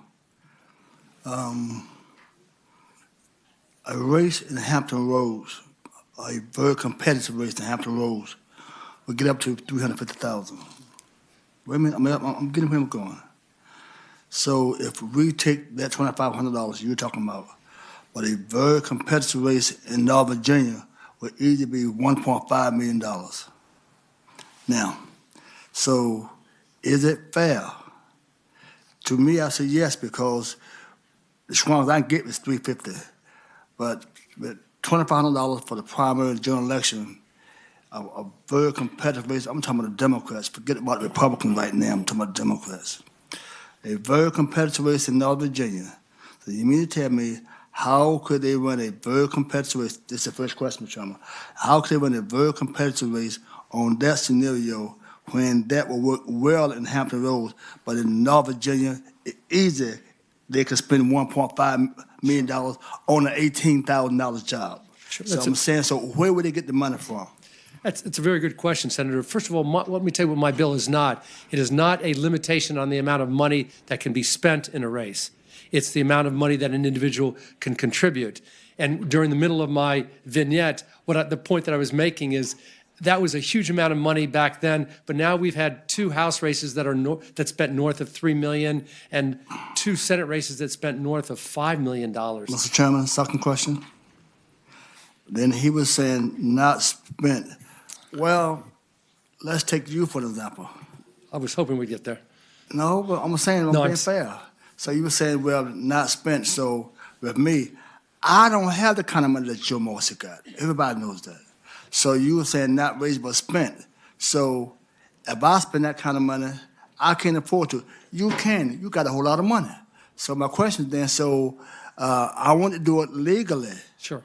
a race in Hampton Roads, a very competitive race in Hampton Roads, will get up to $350,000. Wait a minute, I'm getting where I'm going. So if we take that $2,500 you're talking about, but a very competitive race in North Virginia will easily be $1.5 million. Now, so is it fair? To me, I say yes, because the strongest I can get is $350. But $2,500 for the primary and general election, a very competitive race. I'm talking about the Democrats. Forget about the Republicans right now. I'm talking about the Democrats. A very competitive race in North Virginia. So you mean to tell me, how could they run a very competitive race? This is the first question, Mr. Chairman. How could they run a very competitive race on that scenario when that will work well in Hampton Roads, but in North Virginia, easy, they could spend $1.5 million on an $18,000 job. Sure, so I'm saying, so where would they get the money from? It's a very good question, Senator. First of all, let me tell you what my bill is not. It is not a limitation on the amount of money that can be spent in a race. It's the amount of money that an individual can contribute. And during the middle of my vignette, the point that I was making is that was a huge amount of money back then, but now we've had 2 House races that spent north of $3 million and 2 Senate races that spent north of $5 million. Mr. Chairman, second question. Then he was saying not spent. Well, let's take you for example. I was hoping we'd get there. No, but I'm saying I'm being fair. So you were saying, well, not spent. So with me, I don't have the kind of money that Joe Morrissey got. Everybody knows that. So you were saying not raised but spent. So if I spend that kind of money, I can't afford to. You can. You got a whole lot of money. So my question then, I want to do it legally. Sure.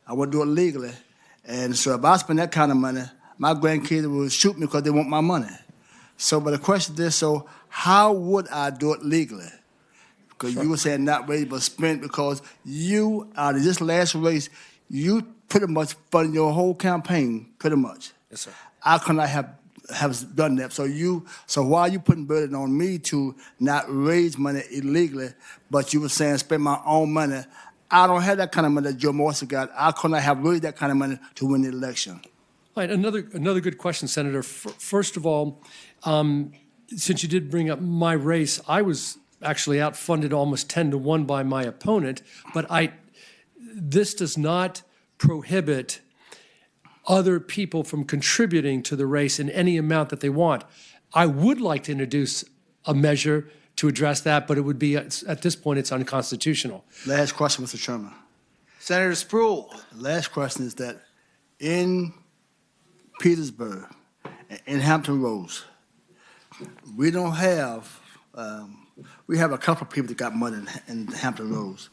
I want to do it legally. And so if I spend that kind of money, my grandkids will shoot me because they want my money. So, but the question is, so how would I do it legally? Because you were saying not raised but spent because you, out of this last race, you pretty much funded your whole campaign, pretty much. Yes, sir. I could not have done that. So why are you putting burden on me to not raise money illegally, but you were saying spend my own money? I don't have that kind of money that Joe Morrison got. I could not have raised that kind of money to win the election. All right, another good question, Senator. First of all, since you did bring up my race, I was actually outfunded almost 10-1 by my opponent, but this does not prohibit other people from contributing to the race in any amount that they want. I would like to introduce a measure to address that, but it would be, at this point, it's unconstitutional. Last question, Mr. Chairman. Senator Spruill. Last question is that in Petersburg, in Hampton Roads, we don't have, we have a couple of people that got money in Hampton Roads,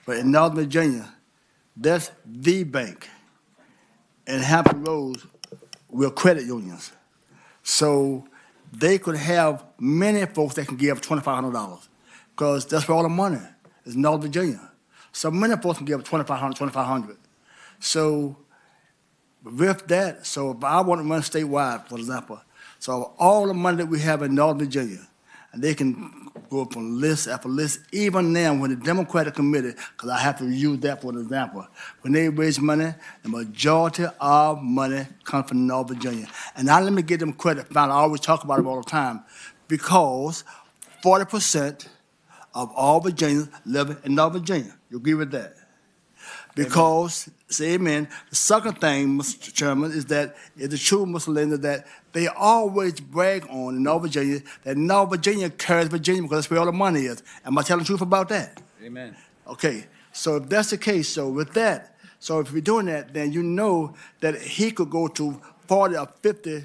but in Northern Virginia, that's the bank. And Hampton Roads will credit unions. So they could have many folks that can give $2,500 because that's where all the money is in Northern Virginia. So many folks can give $2,500. So with that, so if I want to run statewide, for example, so all the money that we have in Northern Virginia, and they can go from list after list, even now when the Democratic Committee, because I have to use that for an example, when they raise money, the majority of money comes from North Virginia. And now let me give them credit. I always talk about it all the time, because 40% of all Virginians live in North Virginia. You agree with that? Because, say amen, the second thing, Mr. Chairman, is that it's the truth, Mr. Linda, that they always brag on in North Virginia that North Virginia carries Virginia because that's where all the money is. Am I telling the truth about that? Amen. Okay, so if that's the case, so with that, so if we're doing that, then you know that he could go to 40 or 50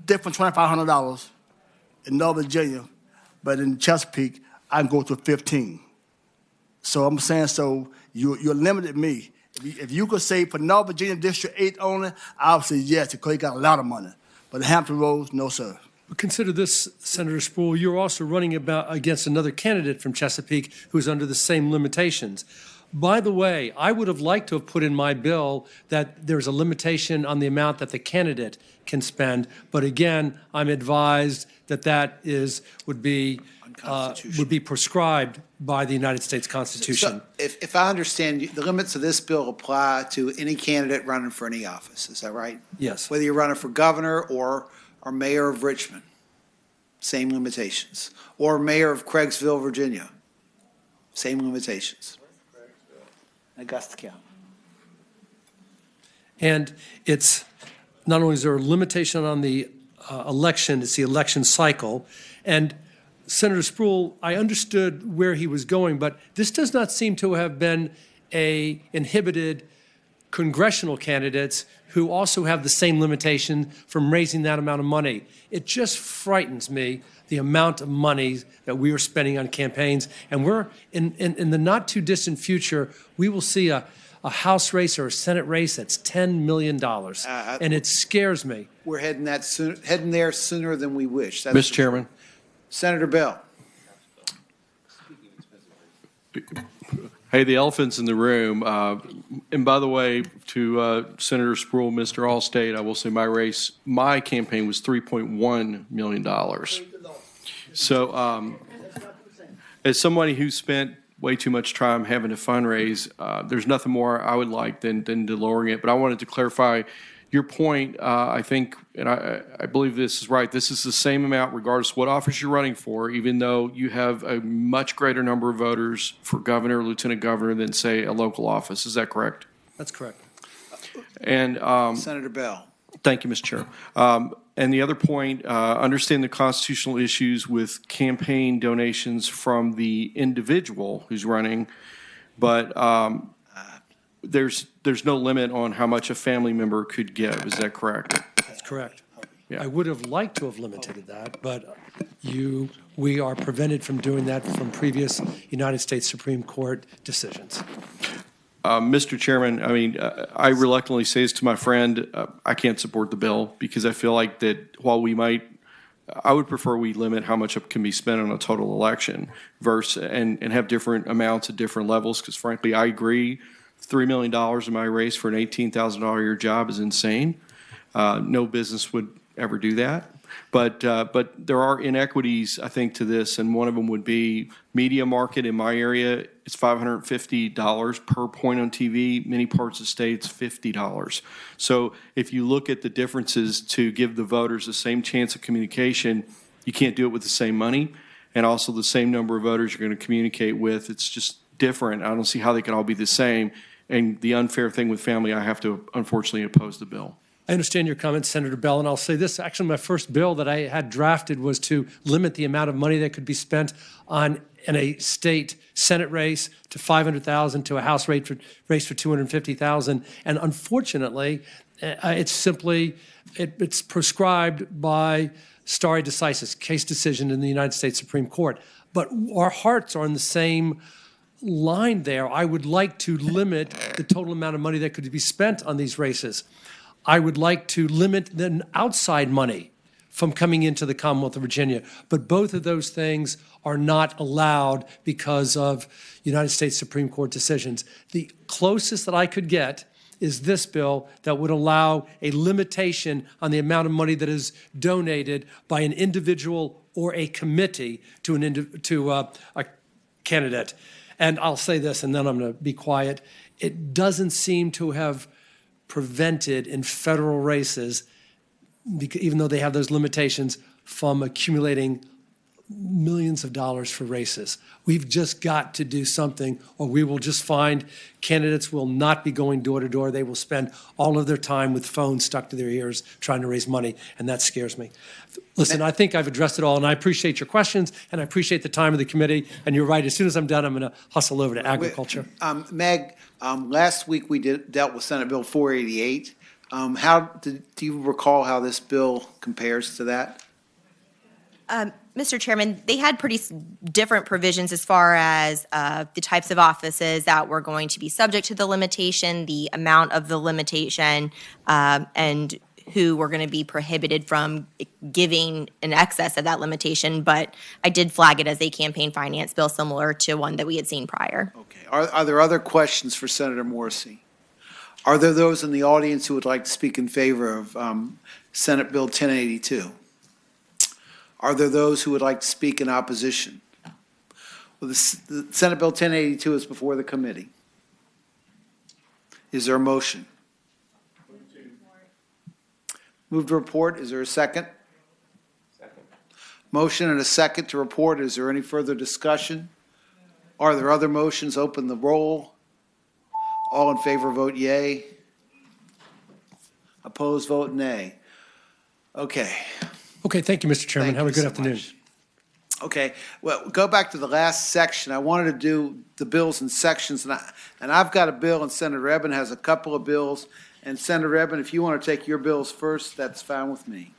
different $2,500 in North Virginia, but in Chesapeake, I can go to 15. So I'm saying, so you're limited me. If you could say for North Virginia District 8 only, I would say yes, because he got a lot of money. But Hampton Roads, no, sir. Consider this, Senator Spruill, you're also running against another candidate from Chesapeake who's under the same limitations. By the way, I would have liked to have put in my bill that there's a limitation on the amount that the candidate can spend, but again, I'm advised that would be prescribed by the United States Constitution. So if I understand, the limits of this bill apply to any candidate running for any office. Is that right? Yes. Whether you're running for governor or mayor of Richmond, same limitations. Or mayor of Craigsville, Virginia, same limitations. Augusta County. And it's not only is there a limitation on the election, it's the election cycle. And Senator Spruill, I understood where he was going, but this does not seem to have been inhibited congressional candidates who also have the same limitation from raising that amount of money. It just frightens me, the amount of money that we are spending on campaigns. And we're, in the not too distant future, we will see a House race or a Senate race that's $10 million. And it scares me. We're heading there sooner than we wish. That's Mr. Chairman. Senator Bell. Hey, the elephant's in the room. And by the way, to Senator Spruill, Mr. Allstate, I will say my campaign was $3.1 million. So as somebody who spent way too much time having to fundraise, there's nothing more I would like than to lowering it. But I wanted to clarify your point. I think, and I believe this is right, this is the same amount regardless of what office you're running for, even though you have a much greater number of voters for governor or lieutenant governor than, say, a local office. Is that correct? That's correct. And Senator Bell. Thank you, Mr. Chair. And the other point, understand the constitutional issues with campaign donations from the individual who's running, but there's no limit on how much a family member could give. Is that correct? That's correct. Yeah. I would have liked to have limited that, but we are prevented from doing that from previous United States Supreme Court decisions. Mr. Chairman, I mean, I reluctantly say this to my friend, I can't support the bill because I feel like that while we might I would prefer we limit how much can be spent on a total election and have different amounts at different levels, because frankly, I agree, $3 million in my race for an $18,000 a year job is insane. No business would ever do that. But there are inequities, I think, to this, and one of them would be media market in my area. It's $550 per point on TV. Many parts of the state, it's $50. So if you look at the differences to give the voters the same chance of communication, you can't do it with the same money, and also the same number of voters you're going to communicate with. It's just different. I don't see how they can all be the same. And the unfair thing with family, I have to unfortunately oppose the bill. I understand your comments, Senator Bell, and I'll say this. Actually, my first bill that I had drafted was to limit the amount of money that could be spent in a state Senate race to $500,000, to a House race for $250,000. And unfortunately, it's prescribed by stare decisis, case decision in the United States Supreme Court. But our hearts are on the same line there. I would like to limit the total amount of money that could be spent on these races. I would like to limit the outside money from coming into the Commonwealth of Virginia. But both of those things are not allowed because of United States Supreme Court decisions. The closest that I could get is this bill that would allow a limitation on the amount of money that is donated by an individual or a committee to a candidate. And I'll say this, and then I'm going to be quiet. It doesn't seem to have prevented in federal races, even though they have those limitations, from accumulating millions of dollars for races. We've just got to do something, or we will just find candidates will not be going door to door. They will spend all of their time with phones stuck to their ears trying to raise money, and that scares me. Listen, I think I've addressed it all, and I appreciate your questions, and I appreciate the time of the committee. And you're right, as soon as I'm done, I'm going to hustle over to agriculture. Meg, last week we dealt with Senate Bill 488. Do you recall how this bill compares to that? Mr. Chairman, they had pretty different provisions as far as the types of offices that were going to be subject to the limitation, the amount of the limitation, and who were going to be prohibited from giving in excess of that limitation. But I did flag it as a campaign finance bill similar to one that we had seen prior. Okay. Are there other questions for Senator Morrissey? Are there those in the audience who would like to speak in favor of Senate Bill 1082? Are there those who would like to speak in opposition? Well, the Senate Bill 1082 is before the committee. Is there a motion? Move to report. Is there a second? Second. Motion and a second to report. Is there any further discussion? Are there other motions? Open the roll. All in favor vote yea. Opposed vote nay. Okay. Okay, thank you, Mr. Chairman. Have a good afternoon. Okay, well, go back to the last section. I wanted to do the bills in sections, and I've got a bill, and Senator Eben has a couple of bills. And Senator Eben, if you want to take your bills first, that's fine with me.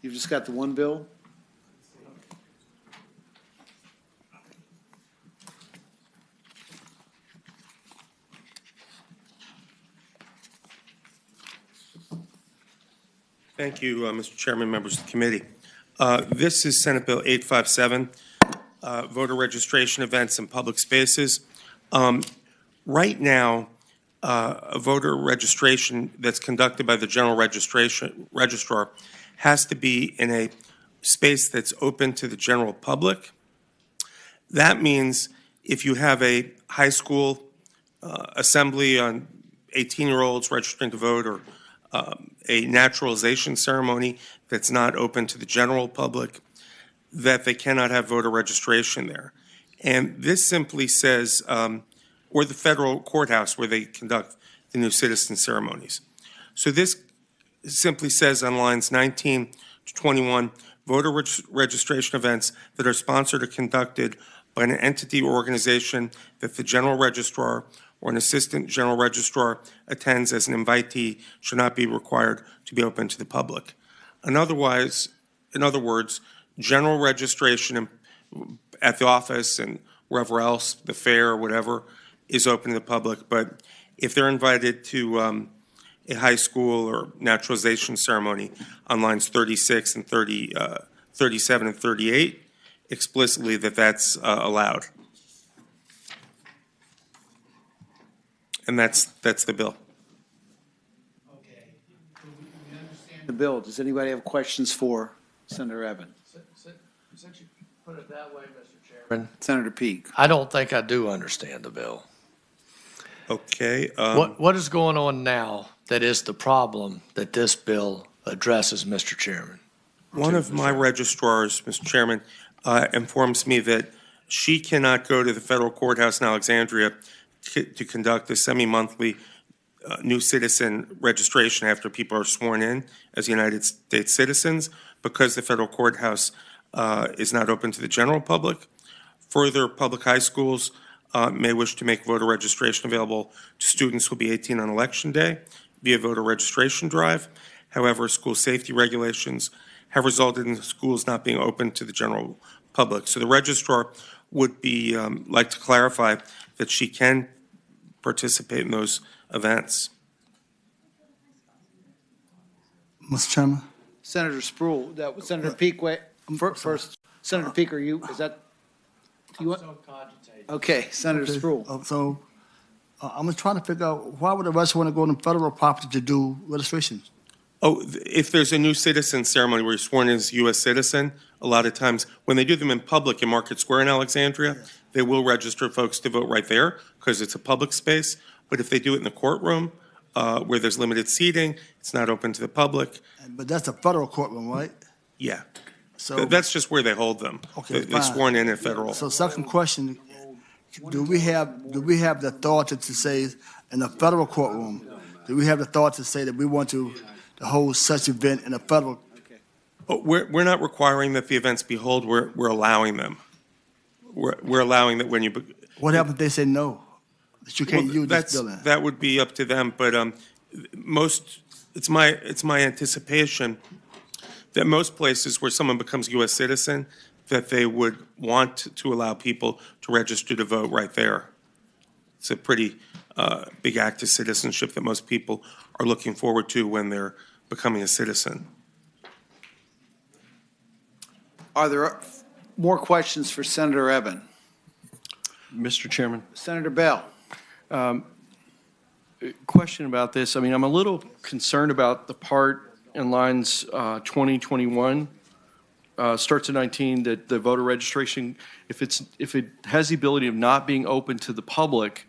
You've just got the one bill? Thank you, Mr. Chairman, members of the committee. This is Senate Bill 857, voter registration events in public spaces. Right now, a voter registration that's conducted by the general registrar has to be in a space that's open to the general public. That means if you have a high school assembly on 18-year-olds registering to vote, or a naturalization ceremony that's not open to the general public, that they cannot have voter registration there. And this simply says, or the federal courthouse where they conduct the new citizen ceremonies. So this simply says on lines 19 to 21, voter registration events that are sponsored or conducted by an entity or organization that the general registrar or an assistant general registrar attends as an invitee should not be required to be open to the public. In other words, general registration at the office and wherever else, the fair or whatever, is open to the public. But if they're invited to a high school or naturalization ceremony on lines 36 and 37 and 38, explicitly that's allowed. And that's the bill. The bill, does anybody have questions for Senator Evan? Since you put it that way, Mr. Chairman, Senator Peake. I don't think I do understand the bill. Okay. What is going on now that is the problem that this bill addresses, Mr. Chairman? One of my registrars, Mr. Chairman, informs me that she cannot go to the federal courthouse in Alexandria to conduct a semi-monthly new citizen registration after people are sworn in as United States citizens because the federal courthouse is not open to the general public. Further, public high schools may wish to make voter registration available to students who will be 18 on Election Day via voter registration drive. However, school safety regulations have resulted in schools not being open to the general public. So the registrar would be like to clarify that she can participate in those events. Mr. Chairman? Senator Sproul, Senator Peake, wait, first, Senator Peake, is that, you want? Okay, Senator Sproul. I'm trying to figure out, why would a resident want to go on federal property to do registration? Oh, if there's a new citizen ceremony where you're sworn in as a U.S. citizen, a lot of times when they do them in public in Market Square in Alexandria, they will register folks to vote right there because it's a public space. But if they do it in the courtroom where there's limited seating, it's not open to the public. But that's a federal courtroom, right? Yeah. So that's just where they hold them. Okay, They're sworn in at federal. So second question, do we have the authority to say in a federal courtroom, do we have the authority to say that we want to hold such event in a federal? Oh, we're not requiring that the events be held. We're allowing them. We're allowing that when you. What happens if they say no? That you can't use this building? That would be up to them. But it's my anticipation that most places where someone becomes a U.S. citizen, that they would want to allow people to register to vote right there. It's a pretty big act of citizenship that most people are looking forward to when they're becoming a citizen. Are there more questions for Senator Evan? Mr. Chairman. Senator Bell. Question about this. I mean, I'm a little concerned about the part in lines 20, 21, starts at 19, that the voter registration, if it has the ability of not being open to the public.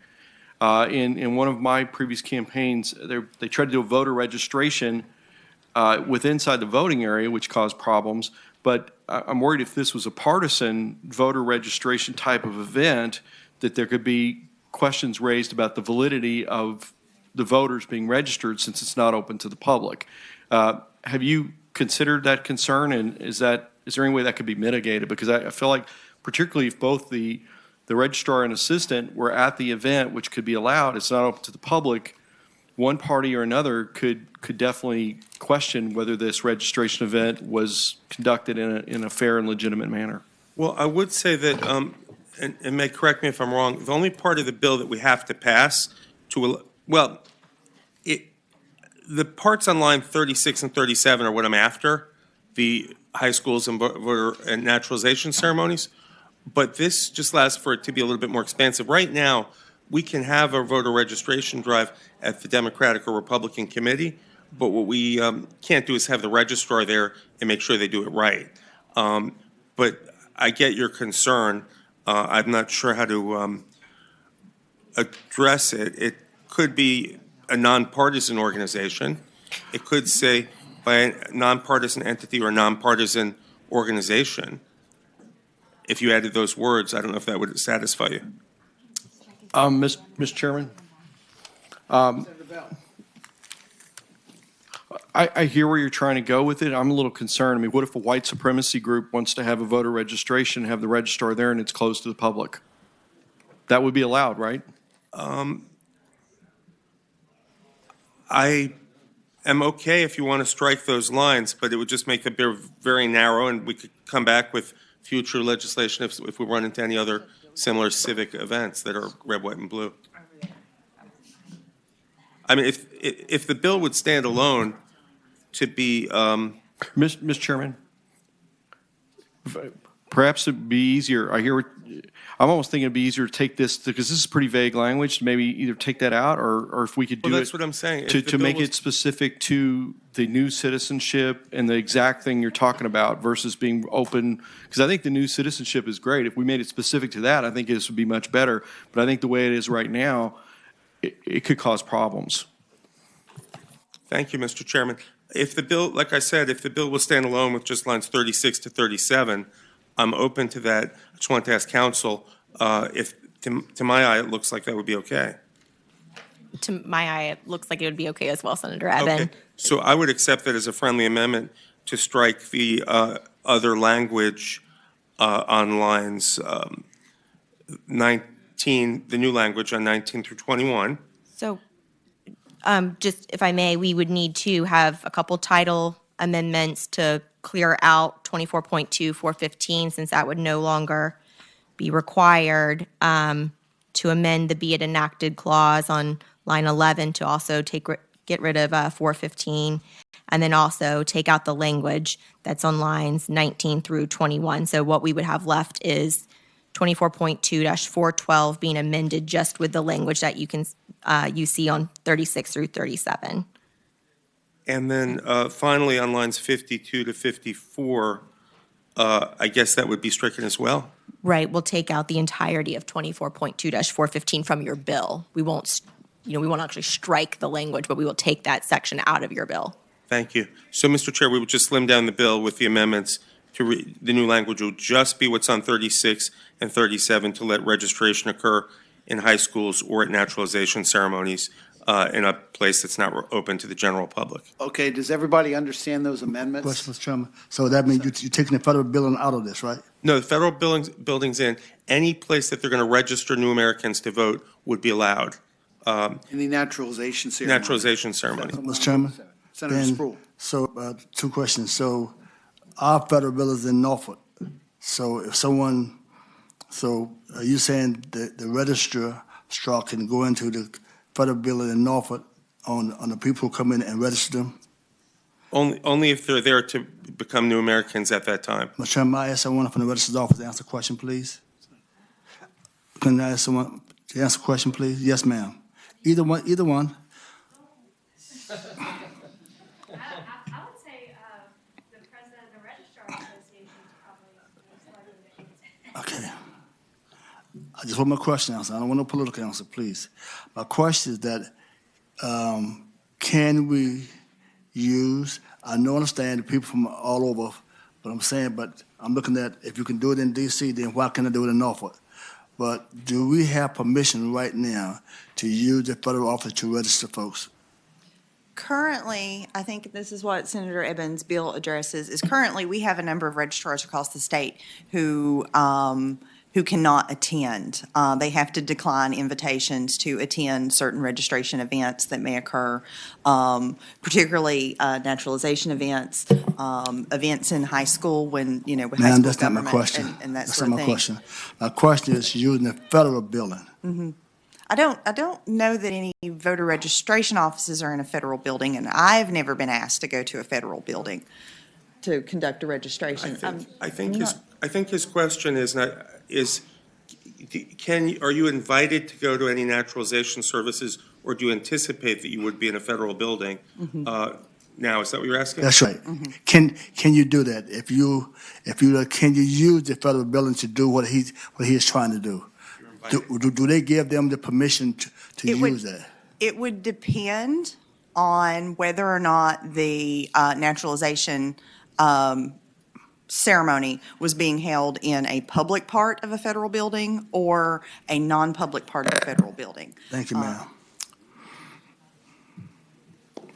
In one of my previous campaigns, they tried to do a voter registration inside the voting area, which caused problems. But I'm worried if this was a partisan voter registration type of event, that there could be questions raised about the validity of the voters being registered since it's not open to the public. Have you considered that concern, and is there any way that could be mitigated? Because I feel like, particularly if both the registrar and assistant were at the event, which could be allowed, it's not open to the public, one party or another could definitely question whether this registration event was conducted in a fair and legitimate manner. Well, I would say that, and may correct me if I'm wrong, the only part of the bill that we have to pass the parts on line 36 and 37 are what I'm after, the high schools and voter and naturalization ceremonies. But this just allows for it to be a little bit more expansive. Right now, we can have a voter registration drive at the Democratic or Republican committee, but what we can't do is have the registrar there and make sure they do it right. But I get your concern. I'm not sure how to address it. It could be a nonpartisan organization. It could say by a nonpartisan entity or a nonpartisan organization. If you added those words, I don't know if that would satisfy you. Mr. Chairman, I hear where you're trying to go with it. I'm a little concerned. I mean, what if a white supremacy group wants to have a voter registration, have the registrar there, and it's closed to the public? That would be allowed, right? I am okay if you want to strike those lines, but it would just make the bill very narrow, and we could come back with future legislation if we run into any other similar civic events that are red, white, and blue. I mean, if the bill would stand alone to be, Mr. Chairman, perhaps it'd be easier, I'm almost thinking it'd be easier to take this, because this is pretty vague language, maybe either take that out, or if we could do it. well, that's what I'm saying. If the To bill make was- it specific to the new citizenship and the exact thing you're talking about versus being open, because I think the new citizenship is great. If we made it specific to that, I think this would be much better. But I think the way it is right now, it could cause problems. Thank you, Mr. Chairman. If the bill, like I said, if the bill will stand alone with just lines 36 to 37, I'm open to that. I just want to ask counsel, if, to my eye, it looks like that would be okay. To my eye, it looks like it would be okay as well, Senator Evan. Okay, so I would accept that as a friendly amendment to strike the other language on lines 19, the new language on 19 through 21. So, just if I may, we would need to have a couple title amendments to clear out 24.2, 415, since that would no longer be required, to amend the be it enacted clause on line 11 to also get rid of 415, and then also take out the language that's on lines 19 through 21. So what we would have left is 24.2-412 being amended just with the language that you see on 36 through 37. And then finally, on lines 52 to 54, I guess that would be stricken as well. Right, we'll take out the entirety of 24.2-415 from your bill. We won't actually strike the language, but we will take that section out of your bill. Thank you. So, Mr. Chair, we would just slim down the bill with the amendments to the new language will just be what's on 36 and 37 to let registration occur in high schools or at naturalization ceremonies in a place that's not open to the general public. Okay, does everybody understand those amendments? Question, Mr. Chairman. So that means you're taking the federal building out of this, right? No, the federal buildings in any place that they're going to register new Americans to vote would be allowed. In the naturalization ceremony? Naturalization ceremony. Mr. Chairman? Senator Then- Sproul. So, two questions. So, our federal bill is in Norfolk. So, if someone, are you saying that the registrar can go into the federal building in Norfolk on the people who come in and register them? Only if they're there to become new Americans at that time. Mr. Chairman, I ask someone from the registrar's office to answer a question, please. Can I ask someone to answer a question, please? Yes, ma'am. Either one. I would say the president of the Registrar Association is probably Okay. I just want my question answered. I don't want no political answer, please. My question is that, can we use, I understand the people from all over, but I'm looking at, if you can do it in D.C., then why can't I do it in Norfolk? But do we have permission right now to use the federal office to register folks? Currently, I think this is what Senator Evans' bill addresses, is currently we have a number of registrars across the state who cannot attend. They have to decline invitations to attend certain registration events that may occur, particularly naturalization events, events in high school when, with high Ma'am, school that's not my government question. and that That's sort not of my thing. question. My question is using the federal building. Mhm. I don't know that any voter registration offices are in a federal building, and I've never been asked to go to a federal building to conduct a registration. I think his question is are you invited to go to any naturalization services, or do you anticipate that you would be in a federal building? Now, is that what you're asking? That's right. Can you do that? Can you use the federal building to do what he is trying to do? Do they give them the permission to use that? It would depend on whether or not the naturalization ceremony was being held in a public part of a federal building or a non-public part of a federal building. Thank you, ma'am.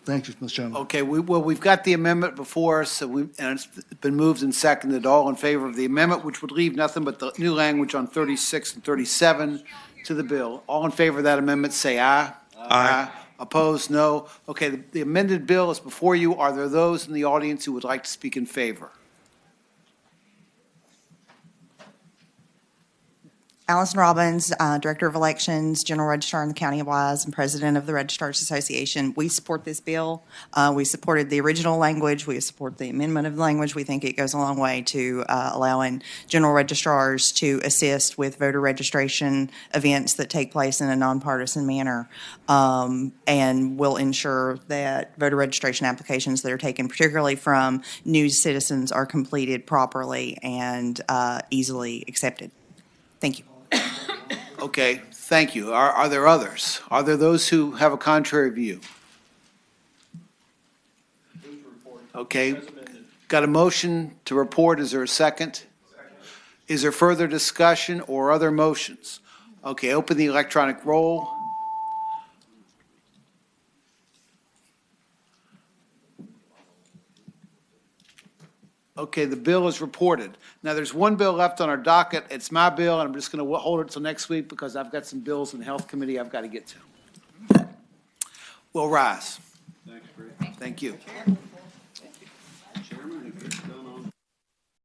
Thank you, Mr. Chairman. Okay, we've got the amendment before us, and it's been moved and seconded. All in favor of the amendment, which would leave nothing but the new language on 36 and 37 to the bill. All in favor of that amendment, say aye. Aye. Opposed, no. Okay, the amended bill is before you. Are there those in the audience who would like to speak in favor? Allison Robbins, Director of Elections, General Registrar in the County of Wise, and President of the Registrars Association. We support this bill. We supported the original language. We support the amendment of the language. We think it goes a long way to allowing general registrars to assist with voter registration events that take place in a nonpartisan manner, and will ensure that voter registration applications that are taken, particularly from new citizens, are completed properly and easily accepted. Thank you. Okay, thank you. Are there others? Are there those who have a contrary view? Okay, got a motion to report. Is there a second? Is there further discussion or other motions? Okay, open the electronic roll. Okay, the bill is reported. Now, there's one bill left on our docket. It's my bill, and I'm just going to hold it until next week because I've got some bills in the Health Committee I've got to get to. We'll rise. Thank you. Chairman, if it's done